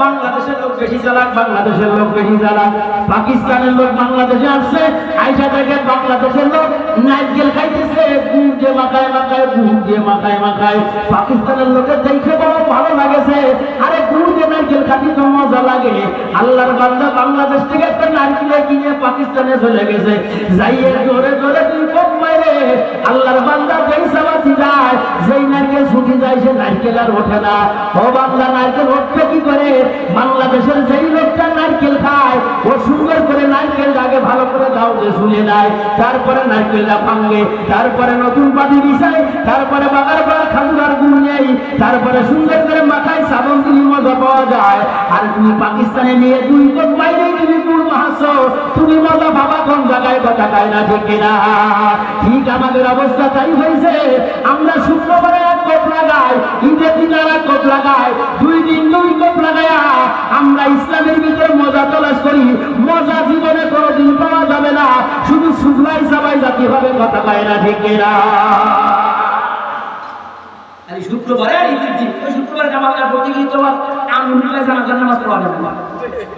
বাংলাদেশের লোক বেশি চালাক, বাংলাদেশের লোক বেশি চালাক। পাকিস্তানের লোক বাংলাদেশে আসছে, আইসা দেখে বাংলাদেশের লোক নারকেল খাইতেছে, গুড় দিয়ে মাখায় মাখায়, গুড় দিয়ে মাখায় মাখায়। পাকিস্তানের লোকের দেখে বড় ভালো লাগেছে, আরে গুড় দিয়ে নারকেল খাতি তো মজা লাগে। আল্লাহর বান্দা বাংলাদেশ থেকে একটা নারকেল কিনে পাকিস্তানে চলে গেছে, যাইয়ে জোরে জোরে দুই কোপ মারে। আল্লাহর বান্দা যেই সালাতি যায়, যেই নারকেল ছুটি যায় সে নারকেল আর ওঠে না। ও বাংলা নারকেল উঠবে কি করে? বাংলাদেশের যেই লোকটা নারকেল খায় ও সুন্দর করে নারকেলটা আগে ভালো করে দাউতে শুনে নেয়, তারপরে নারকেলটা ভাঙে, তারপরে নতুন পাটি বিছায়, তারপরে বাগার বাগার খাজুরার গুড় নেই, তারপরে সুন্দর করে মাথায় সাবন দিলে মজা পাওয়া যায়। আর তুমি পাকিস্তানে নিয়ে দুই কোপ মাইরে তুমি গুড় মাহাছো, তুমি মজা বাবা কোন জায়গায়? কথা কয় না ঠিক কিনা? ঠিক আমাদের অবস্থা তাই হয়েছে। আমরা শুক্রবারে এক কোপ লাগাই, ঈদের দিন আর এক কোপ লাগাই, 2 দিন 2 কোপ লাগাইয়া আমরা ইসলামের ভিতরে মজা তলাশ করি। মজা জীবনে কোনোদিন পাওয়া যাবে না, শুধু সুজলাই সবাই জাতি হবে। কথা কয় না ঠিক কিনা? শুক্রবারে ঈদের দিন ওই শুক্রবারে জামাত পড়তে গিয়ে তোমার আঙ্গুলে জানাজার নামাজ পড়া যাবে না।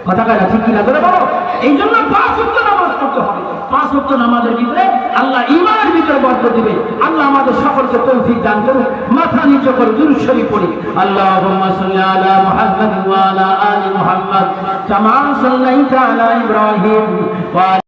কথা কয় না ঠিক কিনা? ধরে বলো। এই জন্য 5 ওয়াক্ত নামাজ পড়তে হবে। 5 ওয়াক্ত নামাজের ভিতরে আল্লাহ ঈমানের ভিতরে বরকত দিবে। আল্লাহ আমাদের সকলকে তৌফিক দান করুন। মাথা নিচু করে দুরূদ শরীফ পড়ি। আল্লাহুম্মা সাল্লি আলা মুহাম্মাদ ওয়া আলা আলি মুহাম্মাদ কামা সাল্লাইতা আলা ইব্রাহিম ওয়া